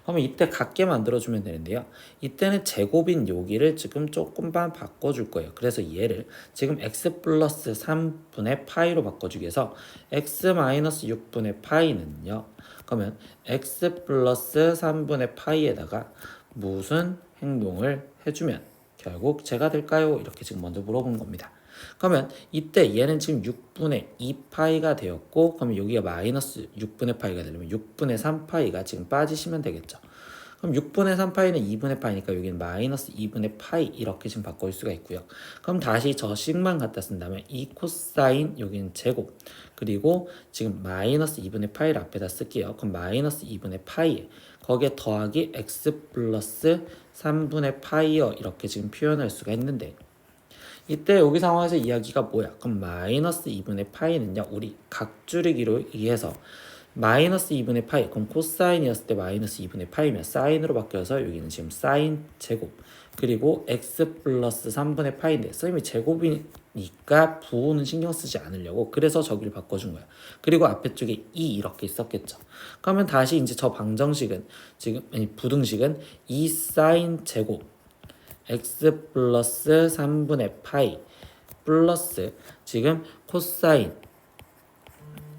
그러면 이때 같게 만들어주면 되는데요. 이때는 제곱인 여기를 지금 조금만 바꿔줄 거예요. 그래서 얘를 지금 x 플러스 3분의 파이로 바꿔주기 위해서 x-6분의 파이는요. 그러면 x 플러스 3분의 파이에다가 무슨 행동을 해주면 결국 제가 될까요? 이렇게 지금 먼저 물어본 겁니다. 그러면 이때 얘는 지금 6분의 2파이가 되었고 그러면 여기가 마이너스 6분의 파이가 되려면 6분의 3파이가 지금 빠지시면 되겠죠. 그럼 6분의 3파이는 2분의 파이니까 여기는 마이너스 2분의 파이 이렇게 지금 바꿀 수가 있고요. 그럼 다시 저 식만 갖다 쓴다면 이 코사인 여기는 제곱 그리고 지금 마이너스 2분의 파이를 앞에다 쓸게요. 그럼 마이너스 2분의 파이에 거기에 더하기 x 플러스 3분의 파이어 이렇게 지금 표현할 수가 있는데 이때 여기 상황에서 이야기가 뭐야? 그럼 마이너스 2분의 파이는요 우리 각 줄이기로 의해서 마이너스 2분의 파이, 그럼 코사인이었을 때 마이너스 2분의 파이면 사인으로 바뀌어서 여기는 지금 사인 제곱, 그리고 x 플러스 3분의 파이인데 선생님이 제곱이니까 부호는 신경 쓰지 않으려고 그래서 저기를 바꿔준 거야. 그리고 앞에 쪽에 2 이렇게 있었겠죠. 그러면 다시 이제 저 방정식은 지금 부등식은 2 사인 제곱 x 플러스 3분의 파이 플러스 지금 코사인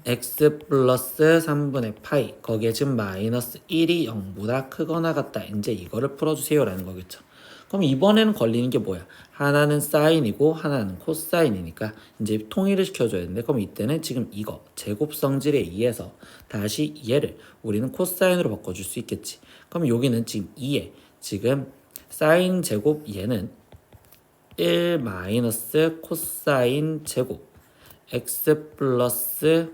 x 플러스 3분의 파이, 거기에 지금 마이너스 1이 0보다 크거나 같다. 이제 이거를 풀어주세요 라는 거겠죠. 그럼 이번에는 걸리는 게 뭐야? 하나는 사인이고 하나는 코사인이니까 이제 통일을 시켜줘야 되는데, 그럼 이때는 지금 이거 제곱 성질에 의해서 다시 얘를 우리는 코사인으로 바꿔줄 수 있겠지. 그럼 여기는 지금 2에 지금 사인 제곱 얘는 1 마이너스 코사인 제곱 x 플러스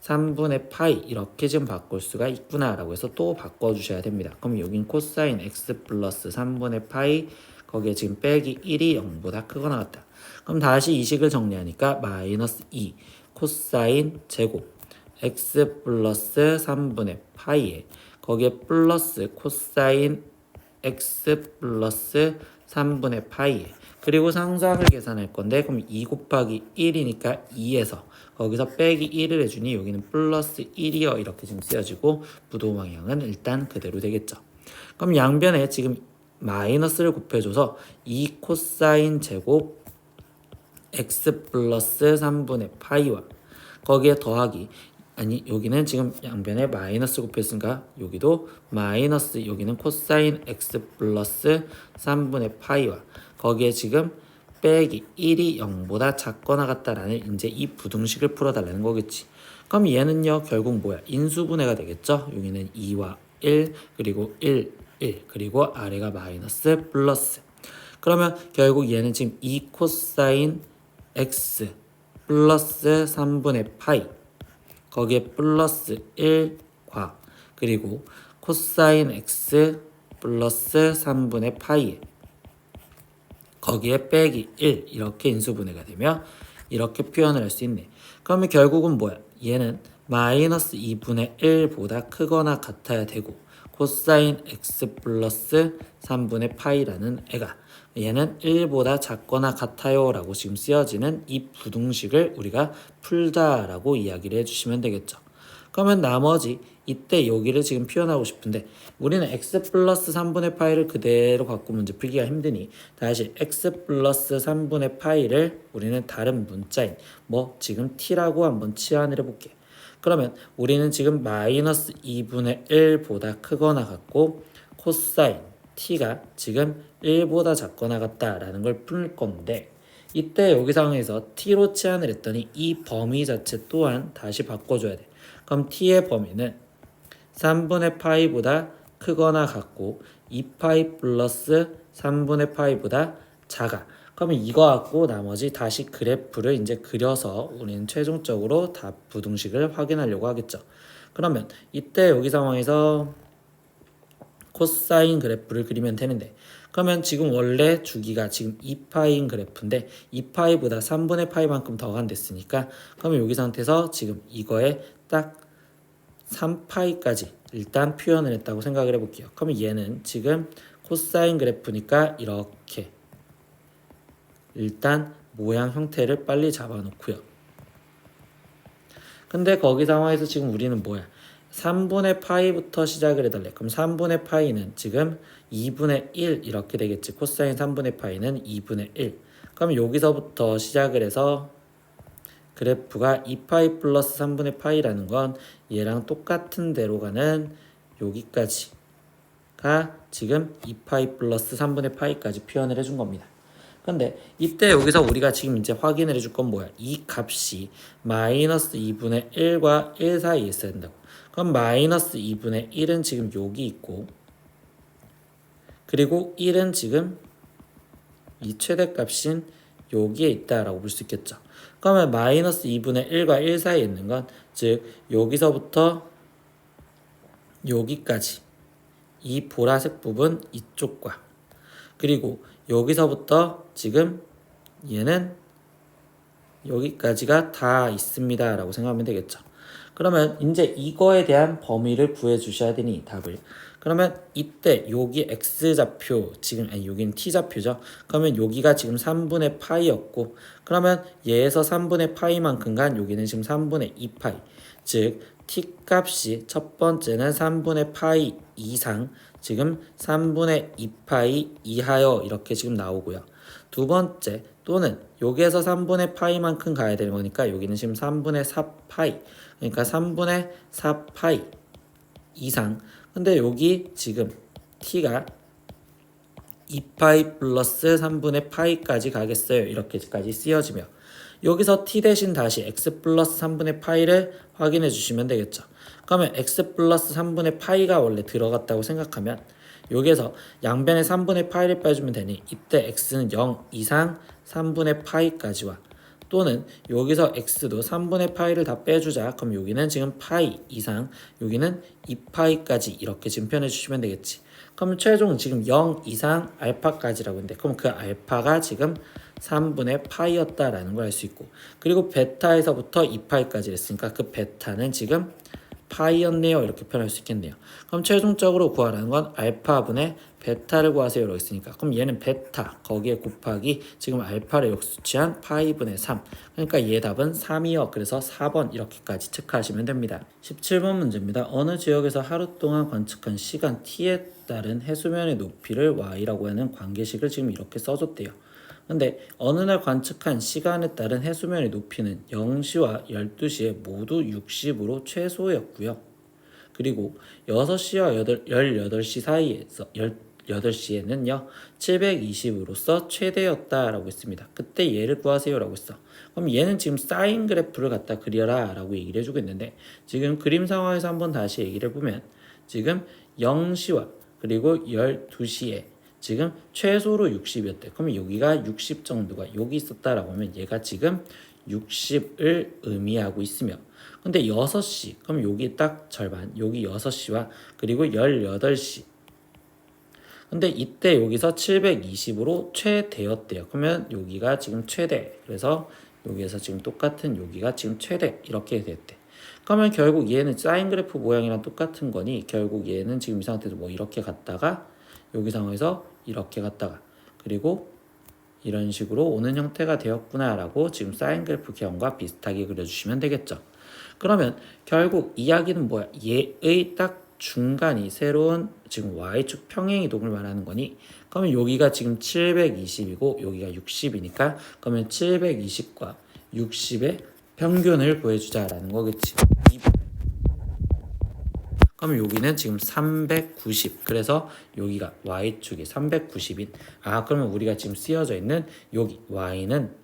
3분의 파이 이렇게 지금 바꿀 수가 있구나 라고 해서 또 바꿔주셔야 됩니다. 그럼 여긴 코사인 x 플러스 3분의 파이, 거기에 지금 빼기 1이 0보다 크거나 같다. 그럼 다시 이 식을 정리하니까 마이너스 2 코사인 제곱 x 플러스 3분의 파이에 거기에 플러스 코사인 x 플러스 3분의 파이에, 그리고 상수항을 계산할 건데 그럼 2 곱하기 1이니까 2에서 거기서 빼기 1을 해주니 여기는 플러스 1이요 이렇게 지금 쓰여지고 부도 방향은 일단 그대로 되겠죠. 그럼 양변에 지금 마이너스를 곱해줘서 2 코사인 제곱 x 플러스 3분의 파이와 거기에 더하기, 아니 여기는 지금 양변에 마이너스 곱했으니까 여기도 마이너스, 여기는 코사인 x 플러스 3분의 파이와 거기에 지금 빼기 1이 0보다 작거나 같다라는 이제 이 부등식을 풀어달라는 거겠지. 그럼 얘는요 결국 뭐야? 인수분해가 되겠죠. 여기는 2와 1 그리고 1 그리고 아래가 마이너스 플러스. 그러면 결국 얘는 지금 2 코사인 x 플러스 3분의 파이 거기에 플러스 1과 그리고 코사인 x 플러스 3분의 파이에 거기에 빼기 1 이렇게 인수분해가 되며 이렇게 표현을 할 수 있네. 그러면 결국은 뭐야? 얘는 마이너스 2분의 1보다 크거나 같아야 되고 코사인 x 플러스 3분의 파이라는 애가 얘는 1보다 작거나 같아요 라고 지금 쓰여지는 이 부등식을 우리가 풀자라고 이야기를 해주시면 되겠죠. 그러면 나머지 이때 여기를 지금 표현하고 싶은데 우리는 x 플러스 3분의 파이를 그대로 갖고 문제 풀기가 힘드니 다시 x 플러스 3분의 파이를 우리는 다른 문자인 뭐 지금 t라고 한번 치환을 해볼게. 그러면 우리는 지금 마이너스 2분의 1보다 크거나 같고 코사인 t가 지금 1보다 작거나 같다라는 걸 풀 건데 이때 여기 상황에서 t로 치환을 했더니 이 범위 자체 또한 다시 바꿔줘야 돼. 그럼 t의 범위는 3분의 파이보다 크거나 같고 2파이 플러스 3분의 파이보다 작아. 그러면 이거 갖고 나머지 다시 그래프를 이제 그려서 우리는 최종적으로 답 부등식을 확인하려고 하겠죠. 그러면 이때 여기 상황에서 코사인 그래프를 그리면 되는데 그러면 지금 원래 주기가 지금 2파이인 그래프인데 2파이보다 3분의 파이만큼 더 간댔으니까 그러면 여기 상태에서 지금 이거에 딱 3파이까지 일단 표현을 했다고 생각을 해볼게요. 그러면 얘는 지금 코사인 그래프니까 이렇게 일단 모양 형태를 빨리 잡아놓고요. 근데 거기 상황에서 지금 우리는 뭐야? 3분의 파이부터 시작을 해달래. 그럼 3분의 파이는 지금 2분의 1 이렇게 되겠지. 코사인 3분의 파이는 2분의 1. 그럼 여기서부터 시작을 해서 그래프가 2파이 플러스 3분의 파이라는 건 얘랑 똑같은 대로 가는 여기까지가 지금 2파이 플러스 3분의 파이까지 표현을 해준 겁니다. 근데 이때 여기서 우리가 지금 이제 확인을 해줄 건 뭐야? 이 값이 마이너스 2분의 1과 1 사이에 있어야 된다고. 그럼 마이너스 2분의 1은 지금 여기 있고 그리고 1은 지금 이 최대값인 여기에 있다라고 볼 수 있겠죠. 그러면 마이너스 2분의 1과 1 사이에 있는 건 즉 여기서부터 여기까지 이 보라색 부분 이쪽과 그리고 여기서부터 지금 얘는 여기까지가 다 있습니다 라고 생각하면 되겠죠. 그러면 이제 이거에 대한 범위를 구해 주셔야 되니 답을. 그러면 이때 여기 x좌표 지금 여기는 t좌표죠. 그러면 여기가 지금 3분의 파이였고 그러면 얘에서 3분의 파이만큼 간 여기는 지금 3분의 2파이. 즉 t 값이 첫 번째는 3분의 파이 이상 지금 3분의 2파이 이하여 이렇게 지금 나오고요. 두 번째 또는 여기에서 3분의 파이만큼 가야 되는 거니까 여기는 지금 3분의 4파이 그러니까 3분의 4파이 이상 근데 여기 지금 t가 2파이 플러스 3분의 파이까지 가겠어요. 이렇게까지 쓰여지며 여기서 t 대신 다시 x 플러스 3분의 파이를 확인해 주시면 되겠죠. 그러면 x 플러스 3분의 파이가 원래 들어갔다고 생각하면 여기에서 양변에 3분의 파이를 빼주면 되니 이때 x는 0 이상 3분의 파이까지와 또는 여기서 x도 3분의 파이를 다 빼주자. 그럼 여기는 지금 파이 이상 여기는 2파이까지 이렇게 지금 표현해 주시면 되겠지. 그럼 최종 지금 0 이상 알파까지라고 했는데 그럼 그 알파가 지금 3분의 파이였다라는 걸 알 수 있고 그리고 베타에서부터 2파이까지 했으니까 그 베타는 지금 파이였네요. 이렇게 표현할 수 있겠네요. 그럼 최종적으로 구하라는 건 알파분의 베타를 구하세요. 라고 했으니까 그럼 얘는 베타 거기에 곱하기 지금 알파를 역수치한 파이분의 3 그러니까 얘 답은 3이요. 그래서 4번 이렇게까지 체크하시면 됩니다. 17번 문제입니다. 어느 지역에서 하루 동안 관측한 시간 t에 따른 해수면의 높이를 y라고 하는 관계식을 지금 이렇게 써줬대요. 근데 어느 날 관측한 시간에 따른 해수면의 높이는 0시와 12시에 모두 60으로 최소였고요. 그리고 6시와 18시 사이에서 18시에는요 720으로서 최대였다라고 했습니다. 그때 얘를 구하세요 라고 했어. 그럼 얘는 지금 사인 그래프를 갖다 그려라 라고 얘기를 해주고 있는데 지금 그림 상황에서 한번 다시 얘기를 해보면 지금 0시와 그리고 12시에 지금 최소로 60이었대. 그러면 여기가 60 정도가 여기 있었다라고 하면 얘가 지금 60을 의미하고 있으며 근데 6시 그럼 여기 딱 절반 여기 6시와 그리고 18시 근데 이때 여기서 720으로 최대였대요. 그러면 여기가 지금 최대 그래서 여기에서 지금 똑같은 여기가 지금 최대 이렇게 됐대. 그러면 결국 얘는 사인 그래프 모양이랑 똑같은 거니 결국 얘는 지금 이 상태에서 뭐 이렇게 갔다가 여기 상황에서 이렇게 갔다가 그리고 이런 식으로 오는 형태가 되었구나 라고 지금 사인 그래프 개형과 비슷하게 그려주시면 되겠죠. 그러면 결국 이야기는 뭐야? 얘의 딱 중간이 새로운 지금 y축 평행 이동을 말하는 거니 그러면 여기가 지금 720이고 여기가 60이니까 그러면 720과 60의 평균을 구해주자라는 거겠지. 그럼 여기는 지금 390 그래서 여기가 y축이 390인 그러면 우리가 지금 쓰여져 있는 여기 y는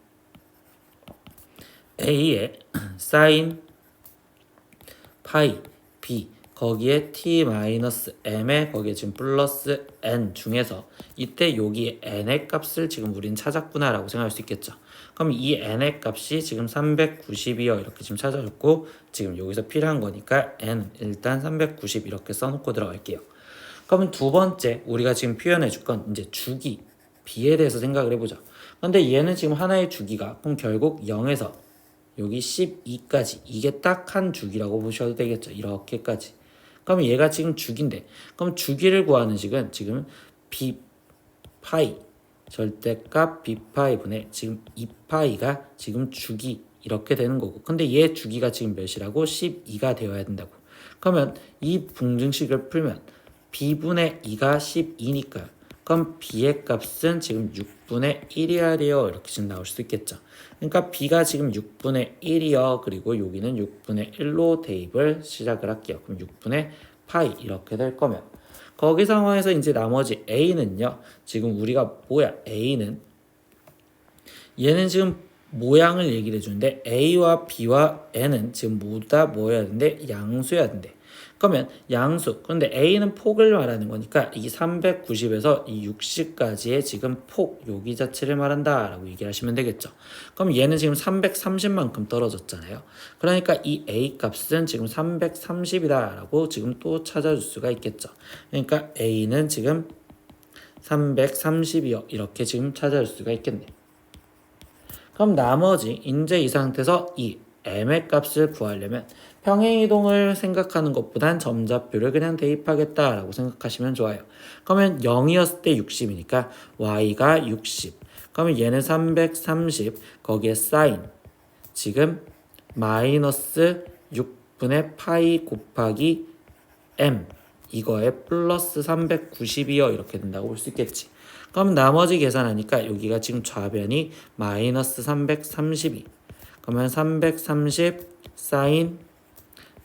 a의 sin 파이 b 거기에 t-m에 거기에 지금 플러스 n 중에서 이때 여기 n의 값을 지금 우린 찾았구나 라고 생각할 수 있겠죠. 그럼 이 n의 값이 지금 390이요 이렇게 지금 찾아줬고 지금 여기서 필요한 거니까 n 일단 390 이렇게 써놓고 들어갈게요. 그러면 두 번째 우리가 지금 표현해 줄 건 이제 주기 b에 대해서 생각을 해보자. 근데 얘는 지금 하나의 주기가 그럼 결국 0에서 여기 12까지 이게 딱 한 주기라고 보셔도 되겠죠. 이렇게까지. 그럼 얘가 지금 주기인데 그럼 주기를 구하는 식은 지금 b 파이 절대값 b 파이분의 지금 2파이가 지금 주기 이렇게 되는 거고 근데 얘 주기가 지금 몇이라고 12가 되어야 된다고. 그러면 이 분증식을 풀면 b분의 2가 12니까 그럼 b의 값은 지금 6분의 1이어야 돼요. 이렇게 지금 나올 수 있겠죠. 그러니까 b가 지금 6분의 1이요. 그리고 여기는 6분의 1로 대입을 시작을 할게요. 그럼 6분의 파이 이렇게 될 거면 거기 상황에서 이제 나머지 a는요. 지금 우리가 뭐야? a는 얘는 지금 모양을 얘기를 해주는데 a와 b와 n은 지금 모두 다 뭐여야 되는데 양수여야 된대. 그러면 양수 그런데 a는 폭을 말하는 거니까 이 390에서 이 60까지의 지금 폭 여기 자체를 말한다 라고 얘기를 하시면 되겠죠. 그럼 얘는 지금 330만큼 떨어졌잖아요. 그러니까 이 a 값은 지금 330이다 라고 지금 또 찾아줄 수가 있겠죠. 그러니까 a는 지금 330이요 이렇게 지금 찾아줄 수가 있겠네. 그럼 나머지 이제 이 상태에서 이 m의 값을 구하려면 평행이동을 생각하는 것보단 점좌표를 그냥 대입하겠다라고 생각하시면 좋아요. 그러면 0이었을 때 60이니까 y가 60. 그러면 얘는 330, 거기에 사인 지금 마이너스 6분의 파이 곱하기 m 이거에 플러스 390이요 이렇게 된다고 볼 수 있겠지. 그럼 나머지 계산하니까 여기가 지금 좌변이 마이너스 332. 그러면 330 사인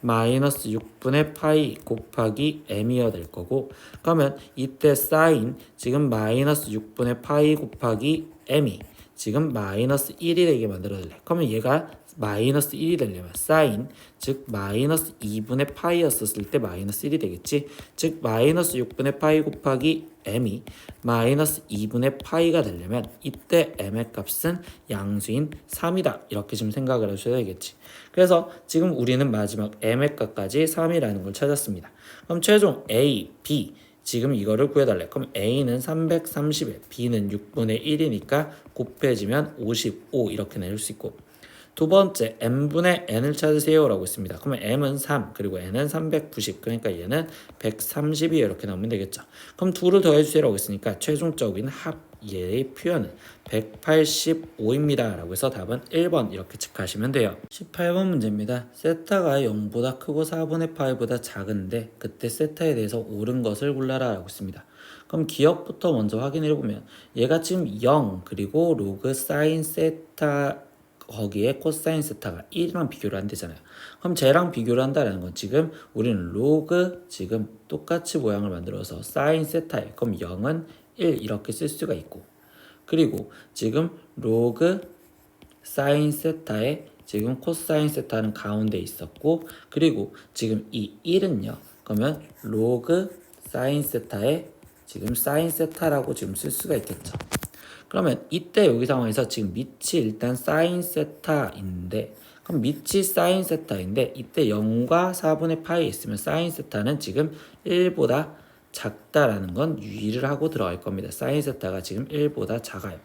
마이너스 6분의 파이 곱하기 m이어 될 거고, 그러면 이때 사인 지금 마이너스 6분의 파이 곱하기 m이 지금 마이너스 1이 되게 만들어줄래. 그러면 얘가 마이너스 1이 되려면 사인 즉 마이너스 2분의 파이였었을 때 마이너스 1이 되겠지. 즉 마이너스 6분의 파이 곱하기 m이 마이너스 2분의 파이가 되려면 이때 m의 값은 양수인 3이다 이렇게 지금 생각을 하셔야 되겠지. 그래서 지금 우리는 마지막 m의 값까지 3이라는 걸 찾았습니다. 그럼 최종 a, b 지금 이거를 구해달래. 그럼 a는 330에 b는 6분의 1이니까 곱해지면 55 이렇게 내릴 수 있고, 두 번째 m분의 n을 찾으세요 라고 있습니다. 그러면 m은 3 그리고 n은 390 그러니까 얘는 130이 이렇게 나오면 되겠죠. 그럼 둘을 더해주세요 라고 있으니까 최종적인 합 얘의 표현은 185입니다 라고 해서 답은 1번 이렇게 체크하시면 돼요. 18번 문제입니다. 세타가 0보다 크고 4분의 파이보다 작은데 그때 세타에 대해서 옳은 것을 골라라 라고 있습니다. 그럼 기억부터 먼저 확인해보면 얘가 지금 0 그리고 로그 사인 세타 거기에 코사인 세타가 1이랑 비교를 한대잖아요. 그럼 쟤랑 비교를 한다는 건 지금 우리는 로그 지금 똑같이 모양을 만들어서 사인 세타에 그럼 0은 1 이렇게 쓸 수가 있고, 그리고 지금 로그 사인 세타에 지금 코사인 세타는 가운데 있었고, 그리고 지금 이 1은요 그러면 로그 사인 세타에 지금 사인 세타라고 지금 쓸 수가 있겠죠. 그러면 이때 여기 상황에서 지금 밑이 일단 사인 세타인데, 그럼 밑이 사인 세타인데 이때 0과 4분의 파이 있으면 사인 세타는 지금 1보다 작다라는 건 유의를 하고 들어갈 겁니다. 사인 세타가 지금 1보다 작아요.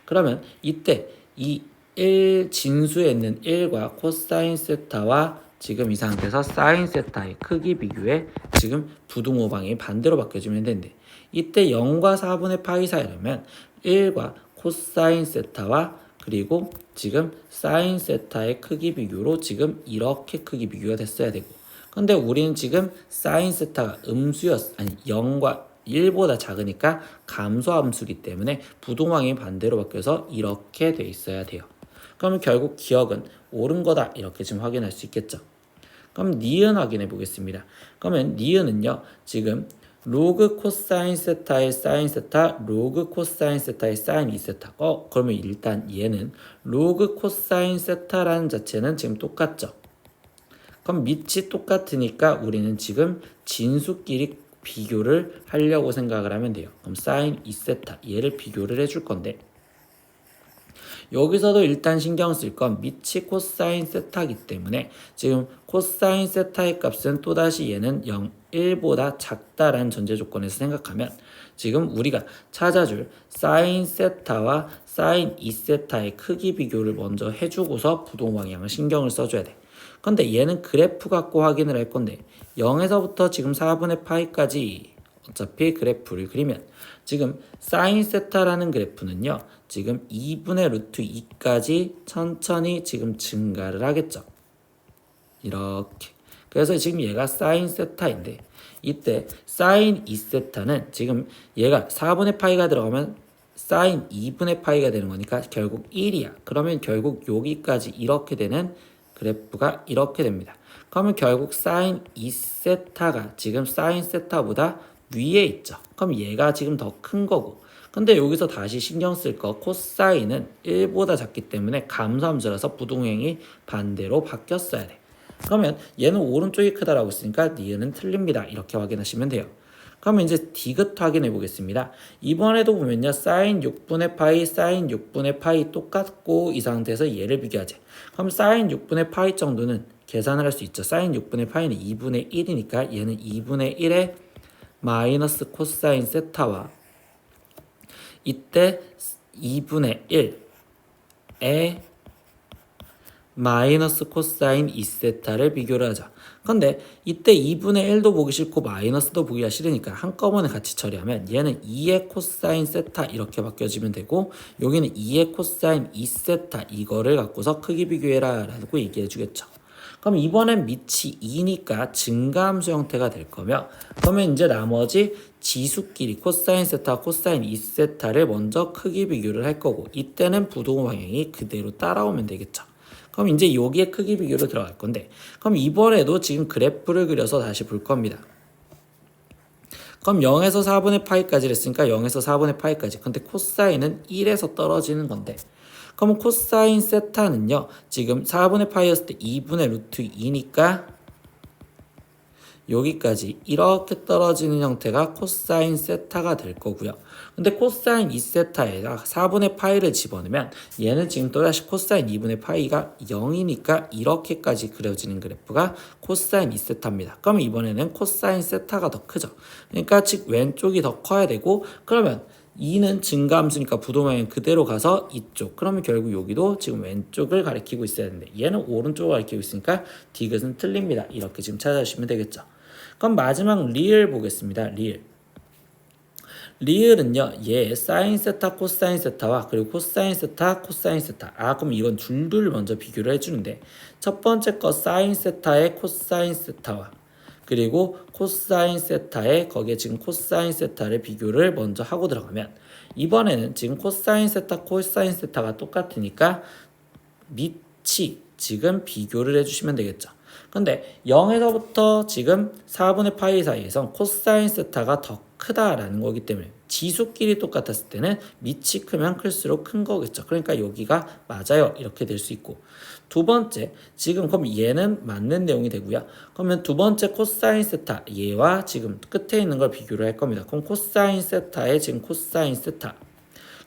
그러면 이때 이 1 진수에 있는 1과 코사인 세타와 지금 이 상태에서 사인 세타의 크기 비교에 지금 부등호방이 반대로 바뀌어주면 되는데, 이때 0과 4분의 파이 사이라면 1과 코사인 세타와 그리고 지금 사인 세타의 크기 비교로 지금 이렇게 크기 비교가 됐어야 되고, 근데 우리는 지금 사인 세타가 아니 0과 1보다 작으니까 감소함수기 때문에 부동항이 반대로 바뀌어서 이렇게 돼 있어야 돼요. 그러면 결국 기억은 옳은 거다 이렇게 지금 확인할 수 있겠죠. 그럼 니은 확인해 보겠습니다. 그러면 니은은요 지금 로그 코사인 세타의 사인 세타, 로그 코사인 세타의 사인 2세타. 그러면 일단 얘는 로그 코사인 세타라는 자체는 지금 똑같죠. 그럼 밑이 똑같으니까 우리는 지금 진수끼리 비교를 하려고 생각을 하면 돼요. 그럼 사인 2세타 얘를 비교를 해줄 건데, 여기서도 일단 신경 쓸 건 밑이 코사인 세타이기 때문에 지금 코사인 세타의 값은 또다시 얘는 0, 1보다 작다라는 전제 조건에서 생각하면 지금 우리가 찾아줄 사인 세타와 사인 2세타의 크기 비교를 먼저 해주고서 부동 방향을 신경을 써줘야 돼. 근데 얘는 그래프 갖고 확인을 할 건데 0에서부터 지금 4분의 파이까지 어차피 그래프를 그리면 지금 사인 세타라는 그래프는요 지금 2분의 루트 2까지 천천히 지금 증가를 하겠죠. 이렇게. 그래서 지금 얘가 사인 세타인데 이때 사인 2세타는 지금 얘가 4분의 파이가 들어가면 사인 2분의 파이가 되는 거니까 결국 1이야. 그러면 결국 여기까지 이렇게 되는 그래프가 이렇게 됩니다. 그러면 결국 사인 2세타가 지금 사인 세타보다 위에 있죠. 그럼 얘가 지금 더 큰 거고, 근데 여기서 다시 신경 쓸 거 코사인은 1보다 작기 때문에 감소함수라서 부동행이 반대로 바뀌었어야 돼. 그러면 얘는 오른쪽이 크다라고 했으니까 니은은 틀립니다. 이렇게 확인하시면 돼요. 그러면 이제 디귿 확인해 보겠습니다. 이번에도 보면요 사인 6분의 파이 사인 6분의 파이 똑같고 이 상태에서 얘를 비교하지. 그럼 사인 6분의 파이 정도는 계산을 할 수 있죠. 사인 6분의 파이는 2분의 1이니까 얘는 2분의 1에 마이너스 코사인 세타와 이때 2분의 1에 마이너스 코사인 2세타를 비교를 하자. 근데 이때 2분의 1도 보기 싫고 마이너스도 보기가 싫으니까 한꺼번에 같이 처리하면 얘는 2의 코사인 세타 이렇게 바뀌어지면 되고 여기는 2의 코사인 2세타 이거를 갖고서 크기 비교해라 라고 얘기해 주겠죠. 그럼 이번엔 밑이 2니까 증가함수 형태가 될 거며 그러면 이제 나머지 지수끼리 코사인 세타, 코사인 2세타를 먼저 크기 비교를 할 거고 이때는 부동 방향이 그대로 따라오면 되겠죠. 그럼 이제 여기에 크기 비교로 들어갈 건데 그럼 이번에도 지금 그래프를 그려서 다시 볼 겁니다. 그럼 0에서 4분의 파이까지 했으니까 0에서 4분의 파이까지. 근데 코사인은 1에서 떨어지는 건데 그럼 코사인 세타는요. 지금 4분의 파이였을 때 2분의 루트 2니까 여기까지 이렇게 떨어지는 형태가 코사인 세타가 될 거고요. 근데 코사인 2세타에다 4분의 파이를 집어넣으면 얘는 지금 또다시 코사인 2분의 파이가 0이니까 이렇게까지 그려지는 그래프가 코사인 2세타입니다. 그럼 이번에는 코사인 세타가 더 크죠. 그러니까 즉 왼쪽이 더 커야 되고 그러면 2는 증가함수니까 부동항은 그대로 가서 이쪽. 그러면 결국 여기도 지금 왼쪽을 가리키고 있어야 되는데 얘는 오른쪽을 가리키고 있으니까 디귿은 틀립니다. 이렇게 지금 찾아주시면 되겠죠. 그럼 마지막 리을 보겠습니다. 리을은요. 얘 사인 세타 코사인 세타와 그리고 코사인 세타 코사인 세타. 그럼 이건 둘둘 먼저 비교를 해주는데 첫 번째 거 사인 세타의 코사인 세타와 그리고 코사인 세타에 거기에 지금 코사인 세타를 비교를 먼저 하고 들어가면 이번에는 지금 코사인 세타 코사인 세타가 똑같으니까 밑이 지금 비교를 해주시면 되겠죠. 근데 0에서부터 지금 4분의 파이 사이에선 코사인 세타가 더 크다라는 거기 때문에 지수끼리 똑같았을 때는 밑이 크면 클수록 큰 거겠죠. 그러니까 여기가 맞아요. 이렇게 될 수 있고 두 번째 지금 그럼 얘는 맞는 내용이 되고요. 그러면 두 번째 코사인 세타 얘와 지금 끝에 있는 걸 비교를 할 겁니다. 그럼 코사인 세타의 지금 코사인 세타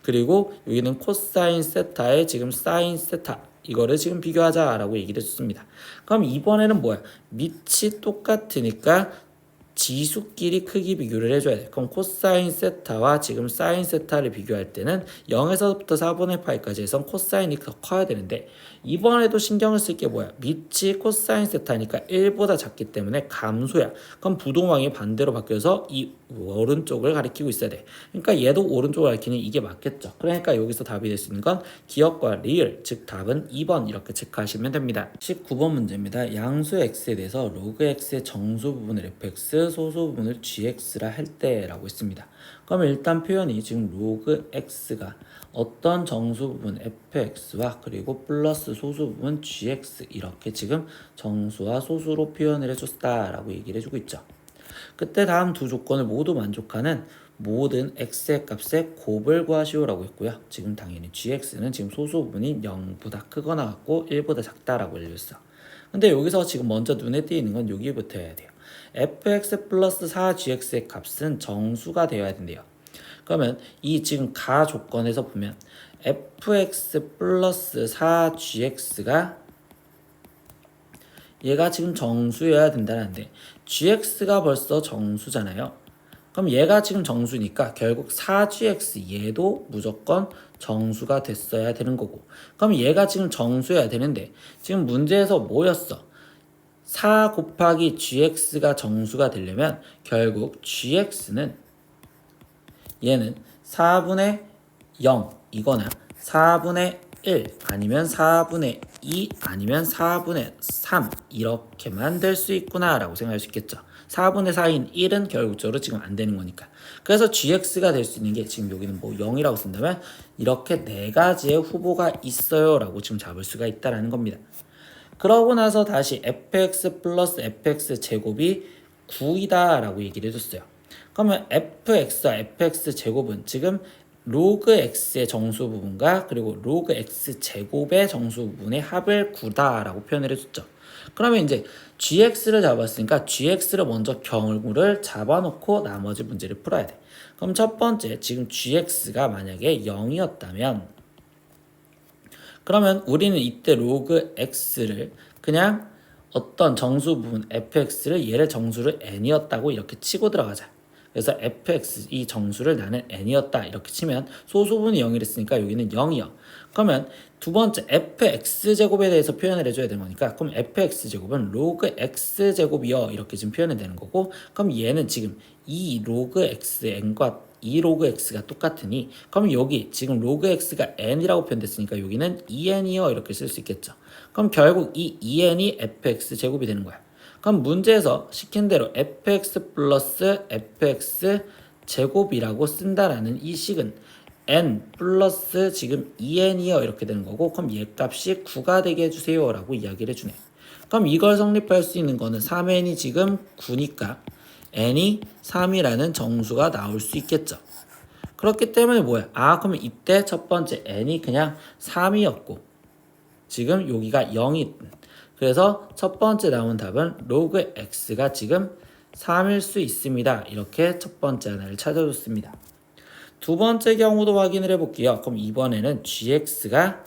그리고 여기는 코사인 세타의 지금 사인 세타 이거를 지금 비교하자라고 얘기를 했습니다. 그럼 이번에는 뭐야? 밑이 똑같으니까 지수끼리 크기 비교를 해줘야 돼. 그럼 코사인 세타와 지금 사인 세타를 비교할 때는 0에서부터 4분의 파이까지 해서 코사인이 더 커야 되는데 이번에도 신경을 쓸 게 뭐야? 밑이 코사인 세타니까 1보다 작기 때문에 감소야. 그럼 부동항이 반대로 바뀌어서 이 오른쪽을 가리키고 있어야 돼. 그러니까 얘도 오른쪽을 가리키니 이게 맞겠죠. 그러니까 여기서 답이 될 수 있는 건 기역과 리을, 즉 답은 2번 이렇게 체크하시면 됩니다. 19번 문제입니다. 양수 x에 대해서 로그 x의 정수 부분을 fx, 소수 부분을 gx라 할 때라고 했습니다. 그러면 일단 표현이 지금 로그 x가 어떤 정수 부분 fx와 그리고 플러스 소수 부분 gx 이렇게 지금 정수와 소수로 표현을 해줬다라고 얘기를 해주고 있죠. 그때 다음 두 조건을 모두 만족하는 모든 x의 값의 곱을 구하시오라고 했고요. 지금 당연히 gx는 지금 소수 부분이 0보다 크거나 같고 1보다 작다라고 알려줬어. 근데 여기서 지금 먼저 눈에 띄는 건 여기부터 해야 돼요. fx 플러스 4gx의 값은 정수가 되어야 된대요. 그러면 이 지금 가 조건에서 보면 fx 플러스 4gx가 얘가 지금 정수여야 된다는데 gx가 벌써 정수잖아요. 그럼 얘가 지금 정수니까 결국 4gx 얘도 무조건 정수가 됐어야 되는 거고 그럼 얘가 지금 정수여야 되는데 지금 문제에서 뭐였어? 4 곱하기 gx가 정수가 되려면 결국 gx는 얘는 4분의 0 이거나 4분의 1 아니면 4분의 2 아니면 4분의 3 이렇게만 될 수 있구나 라고 생각할 수 있겠죠. 4분의 4인 1은 결국적으로 지금 안 되는 거니까. 그래서 gx가 될 수 있는 게 지금 여기는 뭐 0이라고 쓴다면 이렇게 네 가지의 후보가 있어요 라고 지금 잡을 수가 있다라는 겁니다. 그러고 나서 다시 fx 플러스 fx 제곱이 9이다 라고 얘기를 해줬어요. 그러면 fx와 fx 제곱은 지금 로그 x의 정수 부분과 그리고 로그 x 제곱의 정수 부분의 합을 9다 라고 표현을 해줬죠. 그러면 이제 gx를 잡았으니까 gx를 먼저 경우를 잡아놓고 나머지 문제를 풀어야 돼. 그럼 첫 번째 지금 gx가 만약에 0이었다면 그러면 우리는 이때 로그 x를 그냥 어떤 정수 부분 fx를 얘를 정수를 n이었다고 이렇게 치고 들어가자. 그래서 fx 이 정수를 나는 n이었다 이렇게 치면 소수분이 0이랬으니까 여기는 0이요. 그러면 두 번째 fx제곱에 대해서 표현을 해줘야 되는 거니까 그럼 fx제곱은 로그 x제곱이요 이렇게 지금 표현이 되는 거고 그럼 얘는 지금 이 로그 xn과 이 로그 x가 똑같으니 그럼 여기 지금 로그 x가 n이라고 표현됐으니까 여기는 2n이요 이렇게 쓸 수 있겠죠. 그럼 결국 이 2n이 fx 제곱이 되는 거야. 그럼 문제에서 시킨 대로 fx 플러스 fx 제곱이라고 쓴다라는 이 식은 n 플러스 지금 2n이요 이렇게 되는 거고 그럼 얘 값이 9가 되게 해주세요 라고 이야기를 해주네. 그럼 이걸 성립할 수 있는 거는 3n이 지금 9니까 n이 3이라는 정수가 나올 수 있겠죠. 그렇기 때문에 뭐야? 그러면 이때 첫 번째 n이 그냥 3이었고 지금 여기가 0이 그래서 첫 번째 나온 답은 로그 x가 지금 3일 수 있습니다. 이렇게 첫 번째 하나를 찾아줬습니다. 두 번째 경우도 확인을 해볼게요. 그럼 이번에는 gx가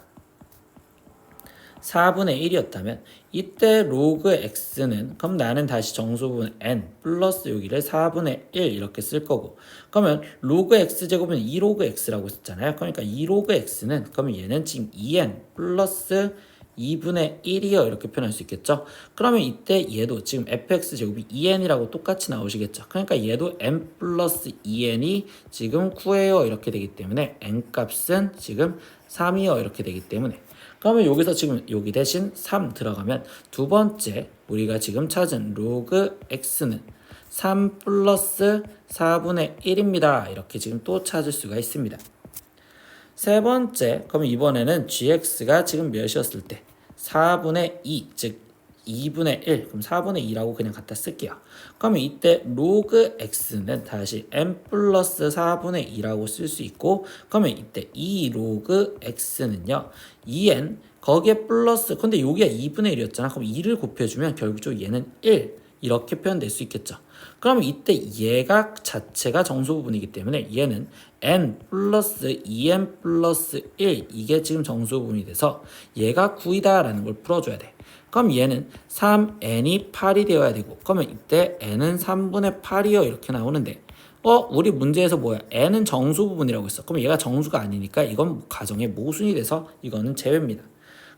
4분의 1이었다면 이때 로그 x는 그럼 나는 다시 정수분 n 플러스 여기를 4분의 1 이렇게 쓸 거고 그러면 로그 x제곱은 2로그 x라고 썼잖아요. 그러니까 2로그 x는 그러면 얘는 지금 2n 플러스 2분의 1이요 이렇게 표현할 수 있겠죠. 그러면 이때 얘도 지금 fx제곱이 2n이라고 똑같이 나오시겠죠. 그러니까 얘도 n 플러스 2n이 지금 9예요 이렇게 되기 때문에 n 값은 지금 3이요 이렇게 되기 때문에 그러면 여기서 지금 여기 대신 3 들어가면 두 번째 우리가 지금 찾은 로그 x는 3 플러스 4분의 1입니다. 이렇게 지금 또 찾을 수가 있습니다. 세 번째, 그럼 이번에는 gx가 지금 몇이었을 때 4분의 2, 즉 2분의 1, 그럼 4분의 2라고 그냥 갖다 쓸게요. 그러면 이때 로그 x는 다시 n 플러스 4분의 2라고 쓸 수 있고 그러면 이때 이 로그 x는요 2n 거기에 플러스 근데 여기가 2분의 1이었잖아. 그럼 2를 곱해주면 결국적으로 얘는 1 이렇게 표현될 수 있겠죠. 그러면 이때 얘가 자체가 정수 부분이기 때문에 얘는 n 플러스 2n 플러스 1 이게 지금 정수 부분이 돼서 얘가 9이다 라는 걸 풀어줘야 돼. 그럼 얘는 3n이 8이 되어야 되고 그러면 이때 n은 3분의 8이요 이렇게 나오는데 우리 문제에서 뭐야? n은 정수 부분이라고 했어. 그럼 얘가 정수가 아니니까 이건 가정의 모순이 돼서 이거는 제외입니다.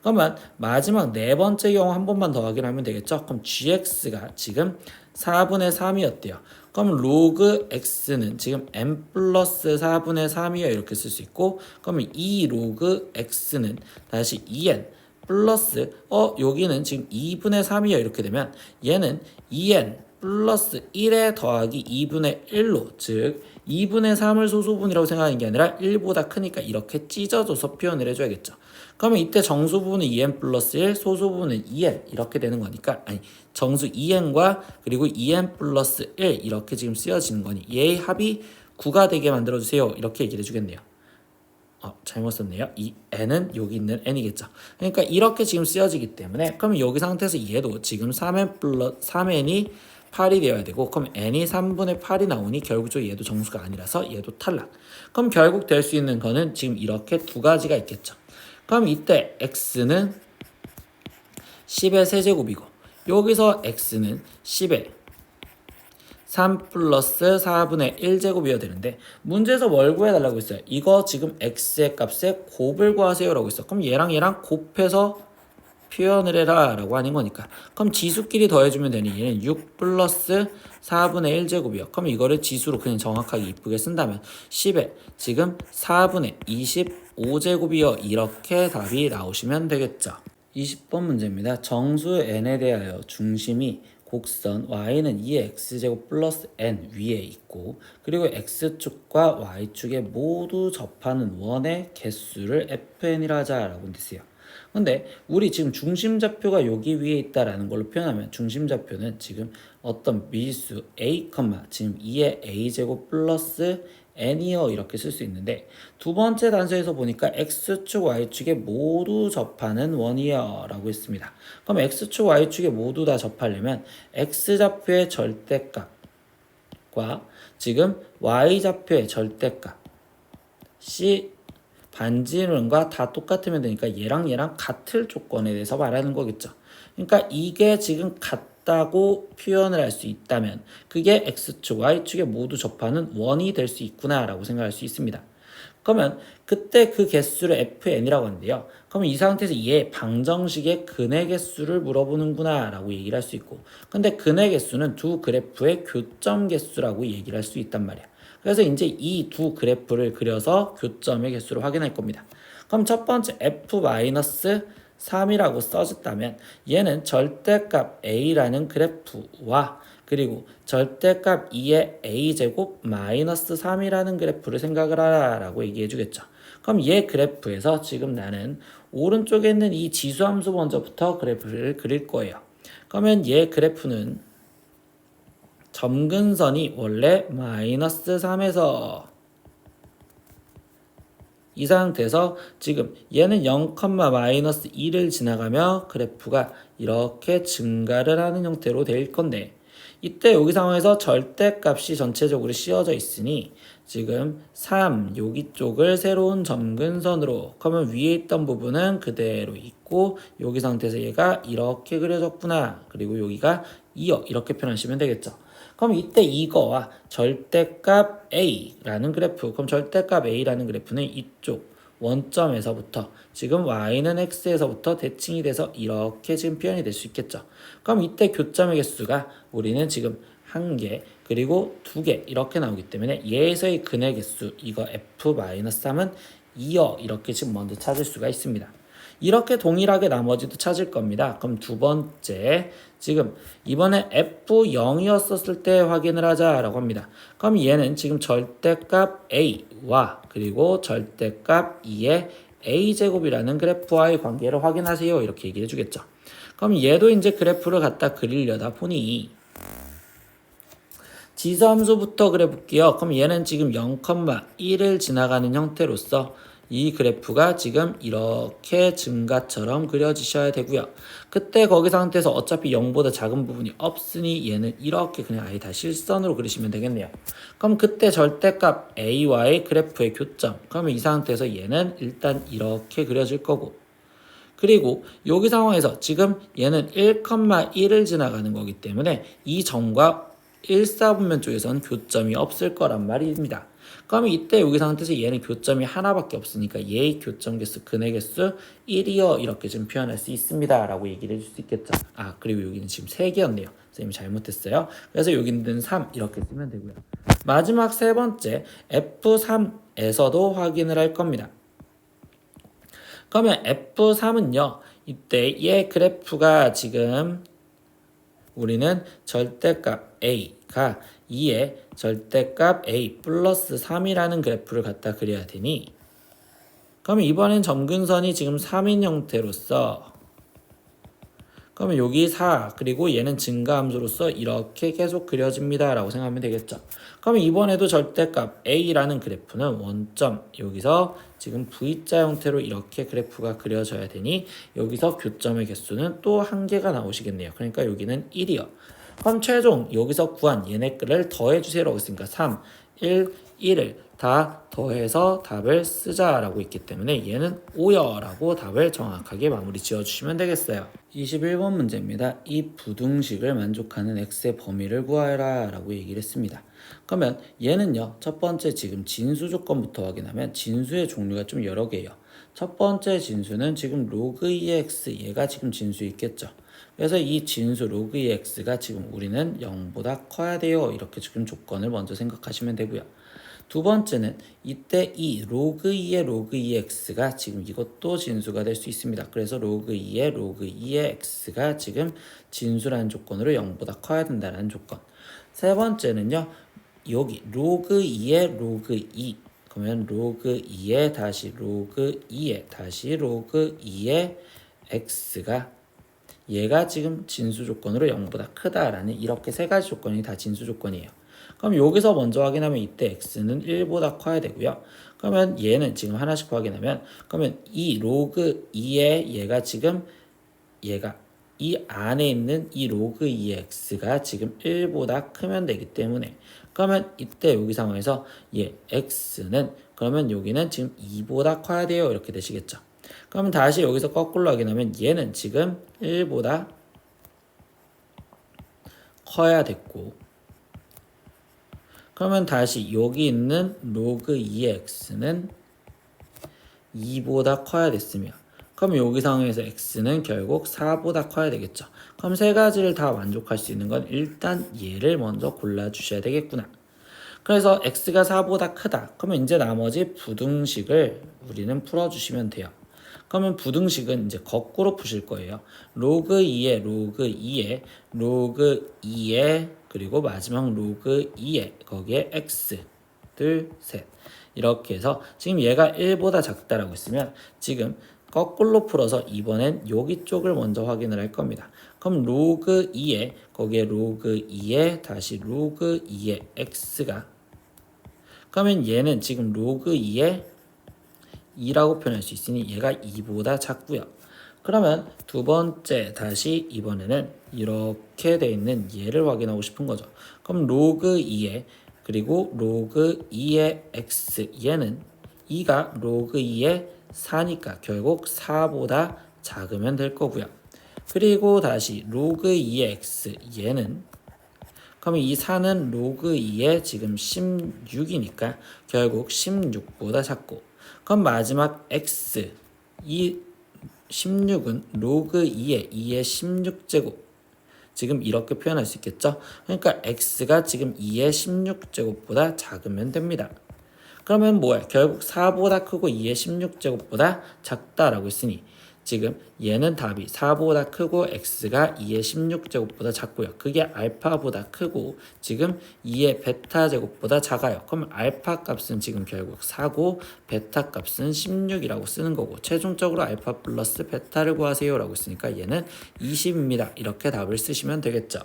그러면 마지막 네 번째 경우 한 번만 더 확인하면 되겠죠? 그럼 gx가 지금 4분의 3이었대요. 그럼 로그 x는 지금 n 플러스 4분의 3이요 이렇게 쓸 수 있고 그러면 이 로그 x는 다시 2n 플러스 여기는 지금 2분의 3이요 이렇게 되면 얘는 2n 플러스 1에 더하기 2분의 1로 즉 2분의 3을 소수분이라고 생각하는 게 아니라 1보다 크니까 이렇게 찢어져서 표현을 해줘야겠죠. 그러면 이때 정수부분은 2n 플러스 1, 소수부분은 2n 이렇게 되는 거니까 정수 2n과 그리고 2n 플러스 1 이렇게 지금 쓰여지는 거니 얘의 합이 9가 되게 만들어주세요. 이렇게 얘기를 해주겠네요. 잘못 썼네요. 이 n은 여기 있는 n이겠죠. 그러니까 이렇게 지금 쓰여지기 때문에 그러면 여기 상태에서 얘도 지금 3n이 8이 되어야 되고 그럼 n이 3분의 8이 나오니 결국적으로 얘도 정수가 아니라서 얘도 탈락. 그럼 결국 될 수 있는 거는 지금 이렇게 두 가지가 있겠죠. 그럼 이때 x는 10의 세제곱이고 여기서 x는 10의 3 플러스 4분의 1제곱이어야 되는데 문제에서 뭘 구해달라고 했어요. 이거 지금 x의 값에 곱을 구하세요 라고 했어. 그럼 얘랑 곱해서 표현을 해라 라고 하는 거니까 그럼 지수끼리 더해주면 되니 얘는 6 플러스 4분의 1제곱이요. 그럼 이거를 지수로 그냥 정확하게 이쁘게 쓴다면 10에 지금 4분의 25제곱이요. 이렇게 답이 나오시면 되겠죠. 20번 문제입니다. 정수 n에 대하여 중심이 곡선 y는 2x제곱 플러스 n 위에 있고 그리고 x축과 y축에 모두 접하는 원의 개수를 fn이라 하자라고 했어요. 근데 우리 지금 중심좌표가 여기 위에 있다라는 걸로 표현하면 중심좌표는 지금 어떤 미지수 a, 지금 2의 a제곱 플러스 n이요 이렇게 쓸 수 있는데 두 번째 단서에서 보니까 x축, y축에 모두 접하는 원이요 라고 했습니다. 그럼 x축, y축에 모두 다 접하려면 x좌표의 절대값과 지금 y좌표의 절대값이 반지름과 다 똑같으면 되니까 얘랑 같을 조건에 대해서 말하는 거겠죠. 그러니까 이게 지금 없다고 표현을 할 수 있다면 그게 X축, Y축에 모두 접하는 원이 될 수 있구나라고 생각할 수 있습니다. 그러면 그때 그 개수를 fn이라고 하는데요. 그러면 이 상태에서 얘 방정식의 근의 개수를 물어보는구나 라고 얘기를 할 수 있고, 근데 근의 개수는 두 그래프의 교점 개수라고 얘기를 할 수 있단 말이야. 그래서 이제 이 두 그래프를 그려서 교점의 개수를 확인할 겁니다. 그럼 첫 번째 f-3이라고 써졌다면 얘는 절대값 a라는 그래프와 그리고 절대값 2의 a제곱 마이너스 3이라는 그래프를 생각을 하라 라고 얘기해 주겠죠. 그럼 얘 그래프에서 지금 나는 오른쪽에 있는 이 지수함수 먼저부터 그래프를 그릴 거예요. 그러면 얘 그래프는 점근선이 원래 마이너스 3에서 이 상태에서 지금 얘는 0, 마이너스 2를 지나가며 그래프가 이렇게 증가를 하는 형태로 될 건데, 이때 여기 상황에서 절대값이 전체적으로 씌워져 있으니 지금 3 여기 쪽을 새로운 점근선으로, 그러면 위에 있던 부분은 그대로 있고 여기 상태에서 얘가 이렇게 그려졌구나. 그리고 여기가 2요 이렇게 표현하시면 되겠죠. 그럼 이때 이거와 절대값 A라는 그래프, 그럼 절대값 A라는 그래프는 이쪽 원점에서부터 지금 y는 x에서부터 대칭이 돼서 이렇게 지금 표현이 될 수 있겠죠. 그럼 이때 교점의 개수가 우리는 지금 1개 그리고 2개 이렇게 나오기 때문에 얘에서의 근의 개수 이거 f-3은 2여 이렇게 지금 먼저 찾을 수가 있습니다. 이렇게 동일하게 나머지도 찾을 겁니다. 그럼 두 번째, 지금 이번에 F0이었을 때 확인을 하자라고 합니다. 그럼 얘는 지금 절대값 A와 그리고 절대값 2의 A제곱이라는 그래프와의 관계를 확인하세요. 이렇게 얘기해 주겠죠. 그럼 얘도 이제 그래프를 갖다 그리려다 보니 지수함수부터 그려 볼게요. 그럼 얘는 지금 0,1을 지나가는 형태로서 이 그래프가 지금 이렇게 증가처럼 그려지셔야 되고요. 그때 거기 상태에서 어차피 0보다 작은 부분이 없으니 얘는 이렇게 그냥 아예 다 실선으로 그리시면 되겠네요. 그럼 그때 절대값 A와의 그래프의 교점, 그러면 이 상태에서 얘는 일단 이렇게 그려질 거고, 그리고 여기 상황에서 지금 얘는 1,1을 지나가는 거기 때문에 이 점과 1사분면 쪽에서는 교점이 없을 거란 말입니다. 그러면 이때 여기 상태에서 얘는 교점이 하나밖에 없으니까 얘의 교점 개수, 근의 개수 1이요 이렇게 좀 표현할 수 있습니다 라고 얘기를 해줄 수 있겠죠. 그리고 여기는 지금 3개였네요. 선생님이 잘못했어요. 그래서 여기는 3 이렇게 쓰면 되고요. 마지막 세 번째 F3에서도 확인을 할 겁니다. 그러면 F3은요 이때 얘 그래프가 지금 우리는 절대값 A가 2의 절대값 A 플러스 3이라는 그래프를 갖다 그려야 되니, 그러면 이번엔 점근선이 지금 3인 형태로서, 그러면 여기 4 그리고 얘는 증가함수로서 이렇게 계속 그려집니다 라고 생각하면 되겠죠. 그러면 이번에도 절대값 A라는 그래프는 원점 여기서 지금 V자 형태로 이렇게 그래프가 그려져야 되니 여기서 교점의 개수는 또 1개가 나오시겠네요. 그러니까 여기는 1이요. 그럼 최종 여기서 구한 얘네들을 더해주세요라고 했으니까 3, 1, 1을 다 더해서 답을 쓰자라고 있기 때문에 얘는 5여라고 답을 정확하게 마무리 지어주시면 되겠어요. 21번 문제입니다. 이 부등식을 만족하는 x의 범위를 구하라 라고 얘기를 했습니다. 그러면 얘는요 첫 번째 지금 진수 조건부터 확인하면 진수의 종류가 좀 여러 개예요. 첫 번째 진수는 지금 로그 2x 얘가 지금 진수 있겠죠. 그래서 이 진수 로그 2x가 지금 우리는 0보다 커야 돼요 이렇게 지금 조건을 먼저 생각하시면 되고요. 두 번째는 이때 이 로그 2의 로그 2x가 지금 이것도 진수가 될 수 있습니다. 그래서 로그 2의 로그 2의 x가 지금 진수라는 조건으로 0보다 커야 된다는 조건. 세 번째는요. 여기 로그 2의 로그 2 그러면 로그 2의 다시 로그 2의 다시 로그 2의 x가 얘가 지금 진수 조건으로 0보다 크다라는 이렇게 세 가지 조건이 다 진수 조건이에요. 그럼 여기서 먼저 확인하면 이때 x는 1보다 커야 되고요. 그러면 얘는 지금 하나씩 확인하면 그러면 이 로그 2의 얘가 지금 얘가 이 안에 있는 이 로그 2의 x가 지금 1보다 크면 되기 때문에 그러면 이때 여기 상황에서 얘 x는 그러면 여기는 지금 2보다 커야 돼요 이렇게 되시겠죠. 그러면 다시 여기서 거꾸로 확인하면 얘는 지금 1보다 커야 됐고, 그러면 다시 여기 있는 로그 2의 x는 2보다 커야 됐으며, 그럼 여기 상황에서 x는 결국 4보다 커야 되겠죠. 그럼 세 가지를 다 만족할 수 있는 건 일단 얘를 먼저 골라주셔야 되겠구나. 그래서 x가 4보다 크다. 그러면 이제 나머지 부등식을 우리는 풀어주시면 돼요. 그러면 부등식은 이제 거꾸로 푸실 거예요. 로그 2에 로그 2에 로그 2에 그리고 마지막 로그 2에 거기에 x 둘 셋 이렇게 해서 지금 얘가 1보다 작다라고 했으면 지금 거꾸로 풀어서 이번엔 여기 쪽을 먼저 확인을 할 겁니다. 그럼 로그 2에 거기에 로그 2에 다시 로그 2에 x가, 그러면 얘는 지금 로그 2에 2라고 표현할 수 있으니 얘가 2보다 작고요. 그러면 두 번째 다시 이번에는 이렇게 돼 있는 얘를 확인하고 싶은 거죠. 그럼 로그 2에 그리고 로그 2의 x, 얘는 2가 로그 2의 4니까 결국 4보다 작으면 될 거고요. 그리고 다시 로그 2의 x, 얘는 그러면 이 4는 로그 2의 지금 16이니까 결국 16보다 작고, 그럼 마지막 x, 이 16은 로그 2의 16제곱, 지금 이렇게 표현할 수 있겠죠? 그러니까 x가 지금 2의 16제곱보다 작으면 됩니다. 그러면 뭐야? 결국 4보다 크고 2의 16제곱보다 작다라고 했으니 지금 얘는 답이 4보다 크고 x가 2의 16제곱보다 작고요. 그게 알파보다 크고 지금 2의 베타 제곱보다 작아요. 그럼 알파 값은 지금 결국 4고 베타 값은 16이라고 쓰는 거고, 최종적으로 알파 플러스 베타를 구하세요 라고 했으니까 얘는 20입니다. 이렇게 답을 쓰시면 되겠죠.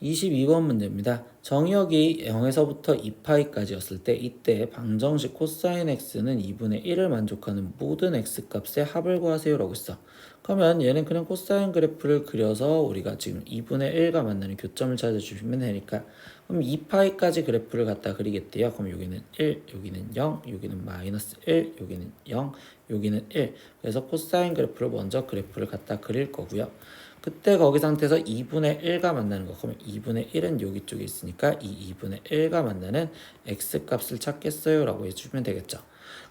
22번 문제입니다. 정의역이 0에서부터 2파이까지였을 때 이때 방정식 코사인 x는 2분의 1을 만족하는 모든 x값의 합을 구하세요 라고 했어. 그러면 얘는 그냥 코사인 그래프를 그려서 우리가 지금 2분의 1과 만나는 교점을 찾아주시면 되니까, 그럼 2파이까지 그래프를 갖다 그리겠대요. 그럼 여기는 1, 여기는 0, 여기는 마이너스 1, 여기는 0, 여기는 1. 그래서 코사인 그래프를 먼저 그래프를 갖다 그릴 거고요. 그때 거기 상태에서 2분의 1과 만나는 거, 그러면 2분의 1은 여기 쪽에 있으니까 이 2분의 1과 만나는 x값을 찾겠어요 라고 해주면 되겠죠.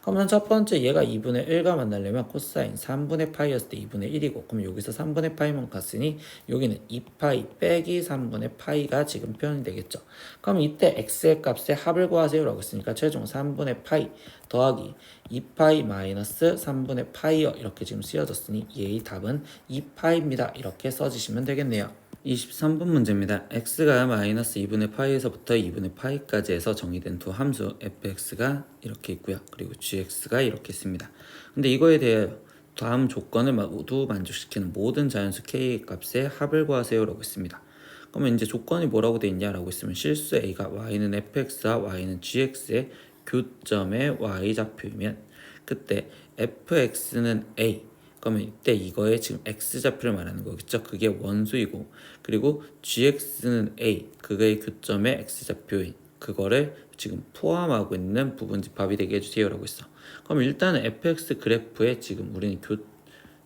그러면 첫 번째 얘가 2분의 1과 만나려면 코사인 3분의 파이였을 때 2분의 1이고, 그럼 여기서 3분의 파이만 갔으니 여기는 2파이 빼기 3분의 파이가 지금 표현이 되겠죠. 그럼 이때 x의 값의 합을 구하세요 라고 했으니까 최종 3분의 파이 더하기 2파이 마이너스 3분의 파이어 이렇게 지금 쓰여졌으니 얘의 답은 2파이입니다. 이렇게 써주시면 되겠네요. 23번 문제입니다. x가 마이너스 2분의 파이에서부터 2분의 파이까지 해서 정의된 두 함수 fx가 이렇게 있고요. 그리고 gx가 이렇게 있습니다. 근데 이거에 대해 다음 조건을 모두 만족시키는 모든 자연수 k 값의 합을 구하세요 라고 했습니다. 그러면 이제 조건이 뭐라고 되어 있냐라고 했으면 실수 a가 y는 fx와 y는 gx의 교점의 y좌표이면 그때 fx는 a, 그러면 이때 이거에 지금 x좌표를 말하는 거겠죠. 그게 원수이고, 그리고 gx는 a, 그거의 교점의 x좌표인 그거를 지금 포함하고 있는 부분 집합이 되게 해주세요 라고 했어. 그럼 일단은 fx 그래프에 지금 우리는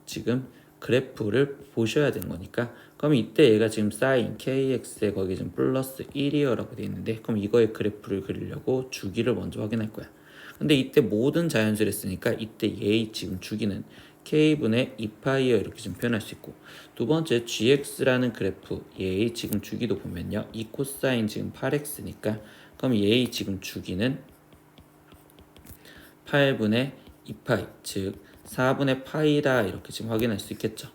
지금 그래프를 보셔야 되는 거니까, 그럼 이때 얘가 지금 사인 kx에 거기 지금 플러스 1이요 라고 되어 있는데, 그럼 이거의 그래프를 그리려고 주기를 먼저 확인할 거야. 근데 이때 모든 자연수를 했으니까 이때 얘의 지금 주기는 k분의 2파이어 이렇게 지금 표현할 수 있고, 두 번째 gx라는 그래프 얘의 지금 주기도 보면요, 이 코사인 지금 8x니까 그럼 얘의 지금 주기는 8분의 2파이 즉 4분의 파이다 이렇게 지금 확인할 수 있겠죠.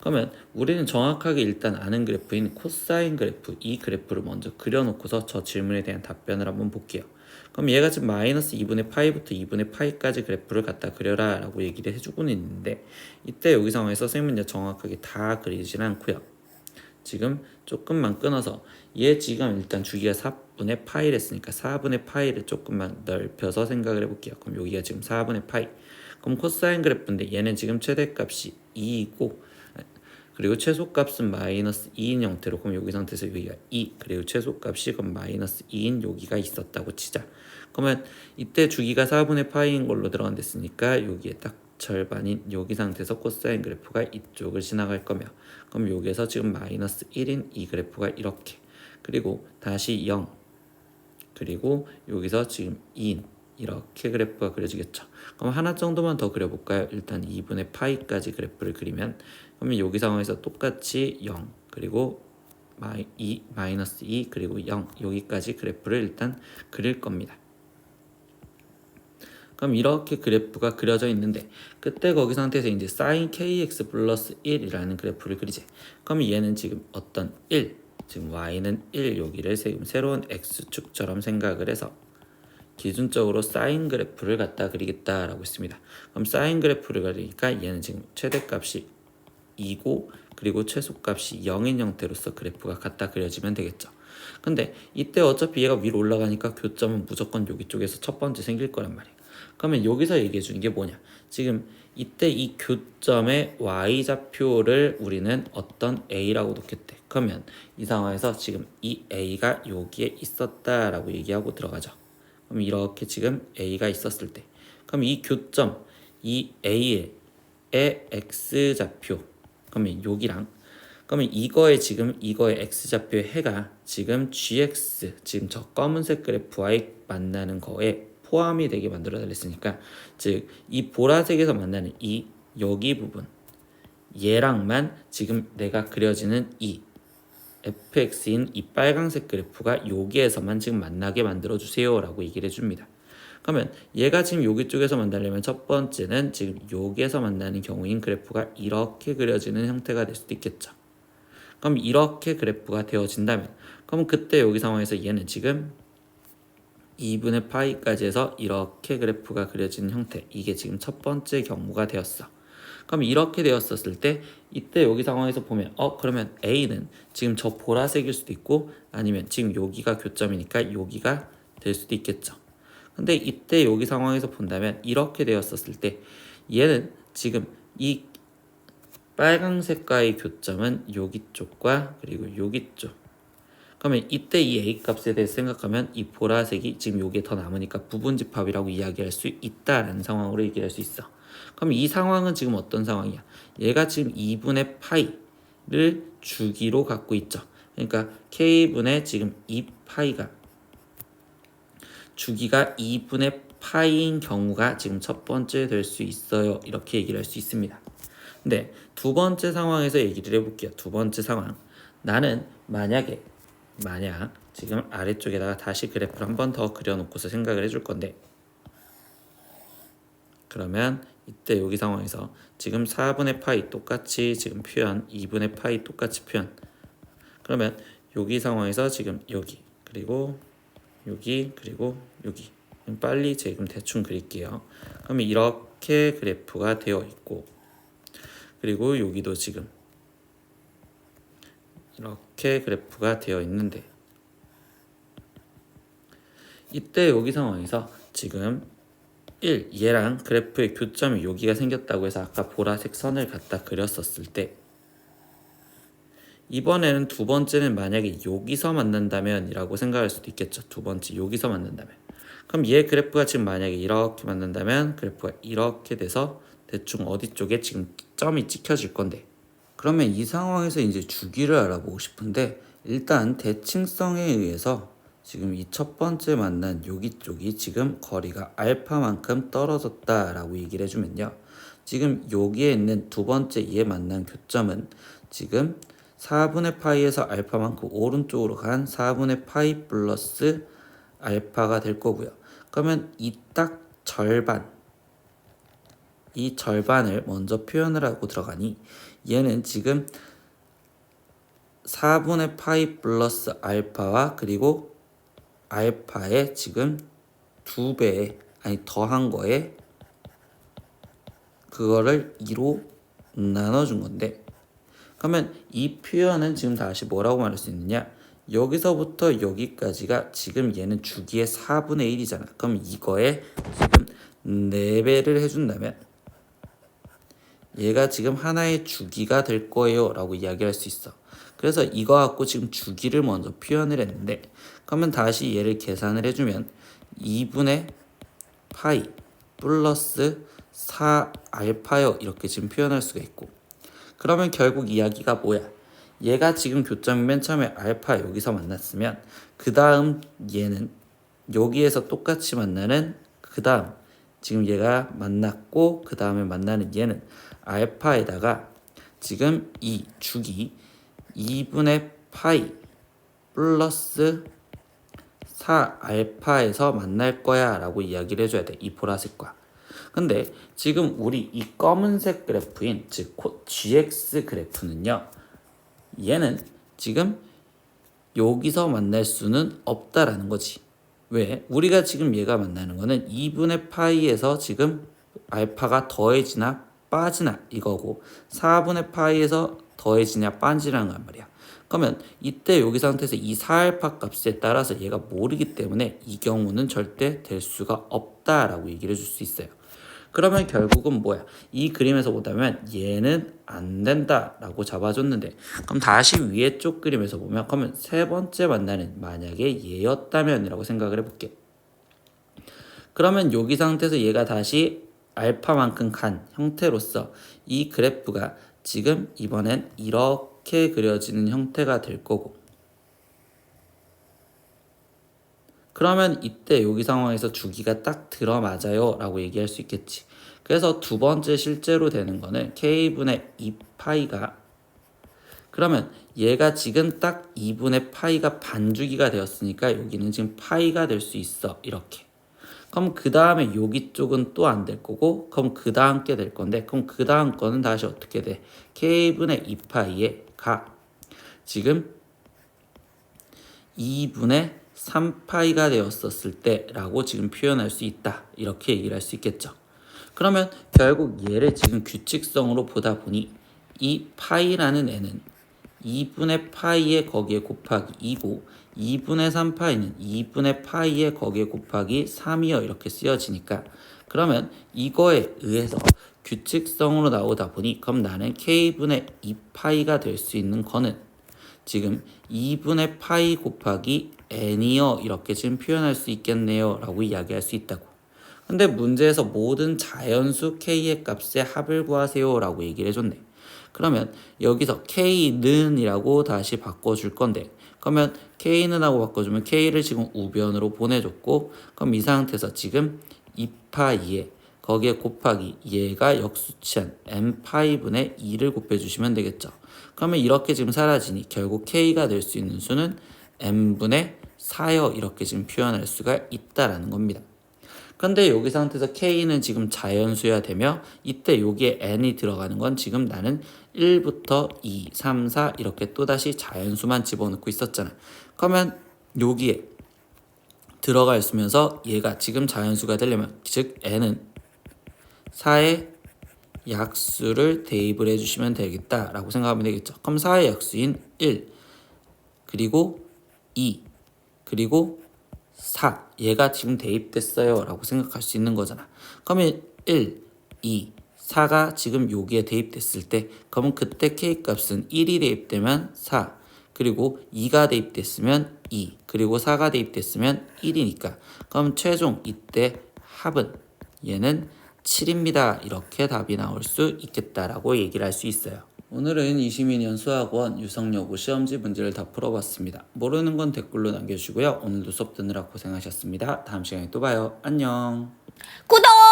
그러면 우리는 정확하게 일단 아는 그래프인 코사인 그래프, 이 그래프를 먼저 그려놓고서 저 질문에 대한 답변을 한번 볼게요. 그럼 얘가 지금 마이너스 2분의 파이부터 2분의 파이까지 그래프를 갖다 그려라 라고 얘기를 해주고는 있는데, 이때 여기 상황에서 선생님은 정확하게 다 그리진 않고요. 지금 조금만 끊어서 얘 지금 일단 주기가 4분의 파이를 했으니까 4분의 파이를 조금만 넓혀서 생각을 해볼게요. 그럼 여기가 지금 4분의 파이, 그럼 코사인 그래프인데 얘는 지금 최대값이 2이고 그리고 최소값은 마이너스 2인 형태로, 그럼 여기 상태에서 여기가 2, 그리고 최소값이 그럼 마이너스 2인 여기가 있었다고 치자. 그러면 이때 주기가 4분의 파이인 걸로 들어간댔으니까 여기에 딱 절반인 여기 상태에서 코사인 그래프가 이쪽을 지나갈 거며, 그럼 여기에서 지금 마이너스 1인 이 그래프가 이렇게, 그리고 다시 0, 그리고 여기서 지금 2인 이렇게 그래프가 그려지겠죠. 그럼 하나 정도만 더 그려볼까요? 일단 2분의 파이까지 그래프를 그리면, 그러면 여기 상황에서 똑같이 0, 그리고 마이너스 2, 그리고 0, 여기까지 그래프를 일단 그릴 겁니다. 그럼 이렇게 그래프가 그려져 있는데, 그때 거기 상태에서 이제 sin kx 플러스 1이라는 그래프를 그리지. 그럼 얘는 지금 어떤 1, 지금 y는 1, 여기를 새로운 x축처럼 생각을 해서 기준적으로 사인 그래프를 갖다 그리겠다라고 했습니다. 그럼 사인 그래프를 그리니까 얘는 지금 최대값이 2고 그리고 최소값이 0인 형태로서 그래프가 갖다 그려지면 되겠죠. 근데 이때 어차피 얘가 위로 올라가니까 교점은 무조건 여기 쪽에서 첫 번째 생길 거란 말이에요. 그러면 여기서 얘기해 주는 게 뭐냐, 지금 이때 이 교점의 y좌표를 우리는 어떤 a라고 놓겠대. 그러면 이 상황에서 지금 이 a가 여기에 있었다라고 얘기하고 들어가죠. 그럼 이렇게 지금 a가 있었을 때, 그럼 이 교점, 이 a의 x좌표, 그러면 여기랑, 그러면 이거의 x좌표의 해가 지금 gx, 지금 저 검은색 그래프와의 만나는 거에 포함이 되게 만들어 달랬으니까, 즉 이 보라색에서 만나는 이 여기 부분, 얘랑만 지금 내가 그려지는 이 fx인 이 빨강색 그래프가 여기에서만 지금 만나게 만들어 주세요 라고 얘기를 해줍니다. 그러면 얘가 지금 여기 쪽에서 만나려면 첫 번째는 지금 여기에서 만나는 경우인 그래프가 이렇게 그려지는 형태가 될 수도 있겠죠. 그럼 이렇게 그래프가 되어진다면, 그럼 그때 여기 상황에서 얘는 지금 2분의 파이까지 해서 이렇게 그래프가 그려지는 형태, 이게 지금 첫 번째 경우가 되었어. 그럼 이렇게 되었었을 때, 이때 여기 상황에서 보면 그러면 A는 지금 저 보라색일 수도 있고, 아니면 지금 여기가 교점이니까 여기가 될 수도 있겠죠. 근데 이때 여기 상황에서 본다면 이렇게 되었었을 때, 얘는 지금 이 빨강색과의 교점은 여기 쪽과 그리고 여기 쪽. 그러면 이때 이 A 값에 대해서 생각하면 이 보라색이 지금 여기에 더 남으니까 부분집합이라고 이야기할 수 있다라는 상황으로 얘기할 수 있어. 그럼 이 상황은 지금 어떤 상황이야? 얘가 지금 2분의 파이를 주기로 갖고 있죠. 그러니까 K분의 지금 2파이가 주기가 2분의 파이인 경우가 지금 첫 번째 될 수 있어요. 이렇게 얘기를 할 수 있습니다. 근데 두 번째 상황에서 얘기를 해볼게요. 두 번째 상황, 나는 만약 지금 아래쪽에다가 다시 그래프를 한 번 더 그려놓고서 생각을 해줄 건데, 그러면 이때 여기 상황에서 지금 4분의 파이 똑같이 지금 표현, 2분의 파이 똑같이 표현, 그러면 여기 상황에서 지금 여기 그리고 여기 그리고 여기, 빨리 지금 대충 그릴게요. 그러면 이렇게 그래프가 되어 있고, 그리고 여기도 지금 이렇게 그래프가 되어 있는데, 이때 여기 상황에서 지금 1, 얘랑 그래프의 교점이 여기가 생겼다고 해서 아까 보라색 선을 갖다 그렸었을 때, 이번에는 두 번째는 만약에 여기서 만난다면 이라고 생각할 수도 있겠죠. 두 번째 여기서 만난다면, 그럼 얘 그래프가 지금 만약에 이렇게 만난다면 그래프가 이렇게 돼서 대충 어디 쪽에 지금 점이 찍혀질 건데, 그러면 이 상황에서 이제 주기를 알아보고 싶은데, 일단 대칭성에 의해서 지금 이 첫 번째 만난 여기 쪽이 지금 거리가 알파만큼 떨어졌다라고 얘기를 해주면요, 지금 여기에 있는 두 번째 얘 만난 교점은 지금 4분의 파이에서 알파만큼 오른쪽으로 간 4분의 파이 플러스 알파가 될 거고요. 그러면 이 딱 절반, 이 절반을 먼저 표현을 하고 들어가니, 얘는 지금 4분의 파이 플러스 알파와 그리고 알파의 지금 2배에, 아니 더한 거에 그거를 2로 나눠준 건데, 그러면 이 표현은 지금 다시 뭐라고 말할 수 있느냐, 여기서부터 여기까지가 지금 얘는 주기의 4분의 1이잖아. 그럼 이거에 지금 4배를 해준다면 얘가 지금 하나의 주기가 될 거예요 라고 이야기할 수 있어. 그래서 이거 갖고 지금 주기를 먼저 표현을 했는데, 그러면 다시 얘를 계산을 해주면 2분의 파이 플러스 4 알파요 이렇게 지금 표현할 수가 있고, 그러면 결국 이야기가 뭐야? 얘가 지금 교점이 맨 처음에 알파 여기서 만났으면 그 다음 얘는 여기에서 똑같이 만나는 그 다음 지금 얘가 만났고 그 다음에 만나는 얘는 알파에다가 지금 이 주기 2분의 파이 플러스 4 알파에서 만날 거야 라고 이야기를 해줘야 돼. 이 보라색과. 근데 지금 우리 이 검은색 그래프인 즉 GX 그래프는요, 얘는 지금 여기서 만날 수는 없다라는 거지. 왜? 우리가 지금 얘가 만나는 거는 2분의 파이에서 지금 알파가 더해지나 빠지나 이거고 4분의 파이에서 더해지냐 빠지냐는 거 말이야. 그러면 이때 여기 상태에서 이 4알파 값에 따라서 얘가 모르기 때문에 이 경우는 절대 될 수가 없다라고 얘기를 해줄 수 있어요. 그러면 결국은 뭐야? 이 그림에서 보자면 얘는 안 된다라고 잡아줬는데, 그럼 다시 위에 쪽 그림에서 보면 그러면 세 번째 만나는 만약에 얘였다면이라고 생각을 해볼게. 그러면 여기 상태에서 얘가 다시 알파만큼 간 형태로서 이 그래프가 지금 이번엔 이렇게 그려지는 형태가 될 거고, 그러면 이때 여기 상황에서 주기가 딱 들어맞아요 라고 얘기할 수 있겠지. 그래서 두 번째 실제로 되는 거는 K분의 2파이가, 그러면 얘가 지금 딱 2분의 파이가 반주기가 되었으니까 여기는 지금 파이가 될 수 있어. 이렇게. 그럼 그 다음에 여기 쪽은 또 안 될 거고, 그럼 그 다음 게 될 건데, 그럼 그 다음 거는 다시 어떻게 돼? K분의 2파이에 가 지금 2분의 3파이가 되었었을 때 라고 지금 표현할 수 있다. 이렇게 얘기를 할 수 있겠죠. 그러면 결국 얘를 지금 규칙성으로 보다 보니 이 파이라는 애는 2분의 파이에 거기에 곱하기 2고 2분의 3파이는 2분의 파이에 거기에 곱하기 3이요. 이렇게 쓰여지니까, 그러면 이거에 의해서 규칙성으로 나오다 보니 그럼 나는 K분의 2파이가 될 수 있는 거는 지금 2분의 파이 곱하기 n이요. 이렇게 지금 표현할 수 있겠네요 라고 이야기할 수 있다고. 근데 문제에서 모든 자연수 k의 값의 합을 구하세요 라고 얘기를 해줬네. 그러면 여기서 k는 이라고 다시 바꿔줄 건데, 그러면 k는 하고 바꿔주면 k를 지금 우변으로 보내줬고, 그럼 이 상태에서 지금 2파이에 거기에 곱하기 얘가 역수치한 n파이분의 2를 곱해주시면 되겠죠. 그러면 이렇게 지금 사라지니 결국 k가 될 수 있는 수는 n분의 4여 이렇게 지금 표현할 수가 있다라는 겁니다. 근데 여기 상태에서 k는 지금 자연수여야 되며, 이때 여기에 n이 들어가는 건 지금 나는 1부터 2, 3, 4 이렇게 또다시 자연수만 집어넣고 있었잖아. 그러면 여기에 들어가 있으면서 얘가 지금 자연수가 되려면 즉 n은 4의 약수를 대입을 해주시면 되겠다라고 생각하면 되겠죠. 그럼 4의 약수인 1 그리고 2 그리고 4 얘가 지금 대입됐어요 라고 생각할 수 있는 거잖아. 그러면 1, 2, 4가 지금 여기에 대입됐을 때, 그러면 그때 K값은 1이 대입되면 4 그리고 2가 대입됐으면 2 그리고 4가 대입됐으면 1이니까 그럼 최종 이때 합은 얘는 7입니다. 이렇게 답이 나올 수 있겠다라고 얘기를 할 수 있어요. 오늘은 22년 수학원 유성여고 시험지 문제를 다 풀어봤습니다. 모르는 건 댓글로 남겨주시고요. 오늘도 수업 듣느라 고생하셨습니다. 다음 시간에 또 봐요. 안녕. 구독!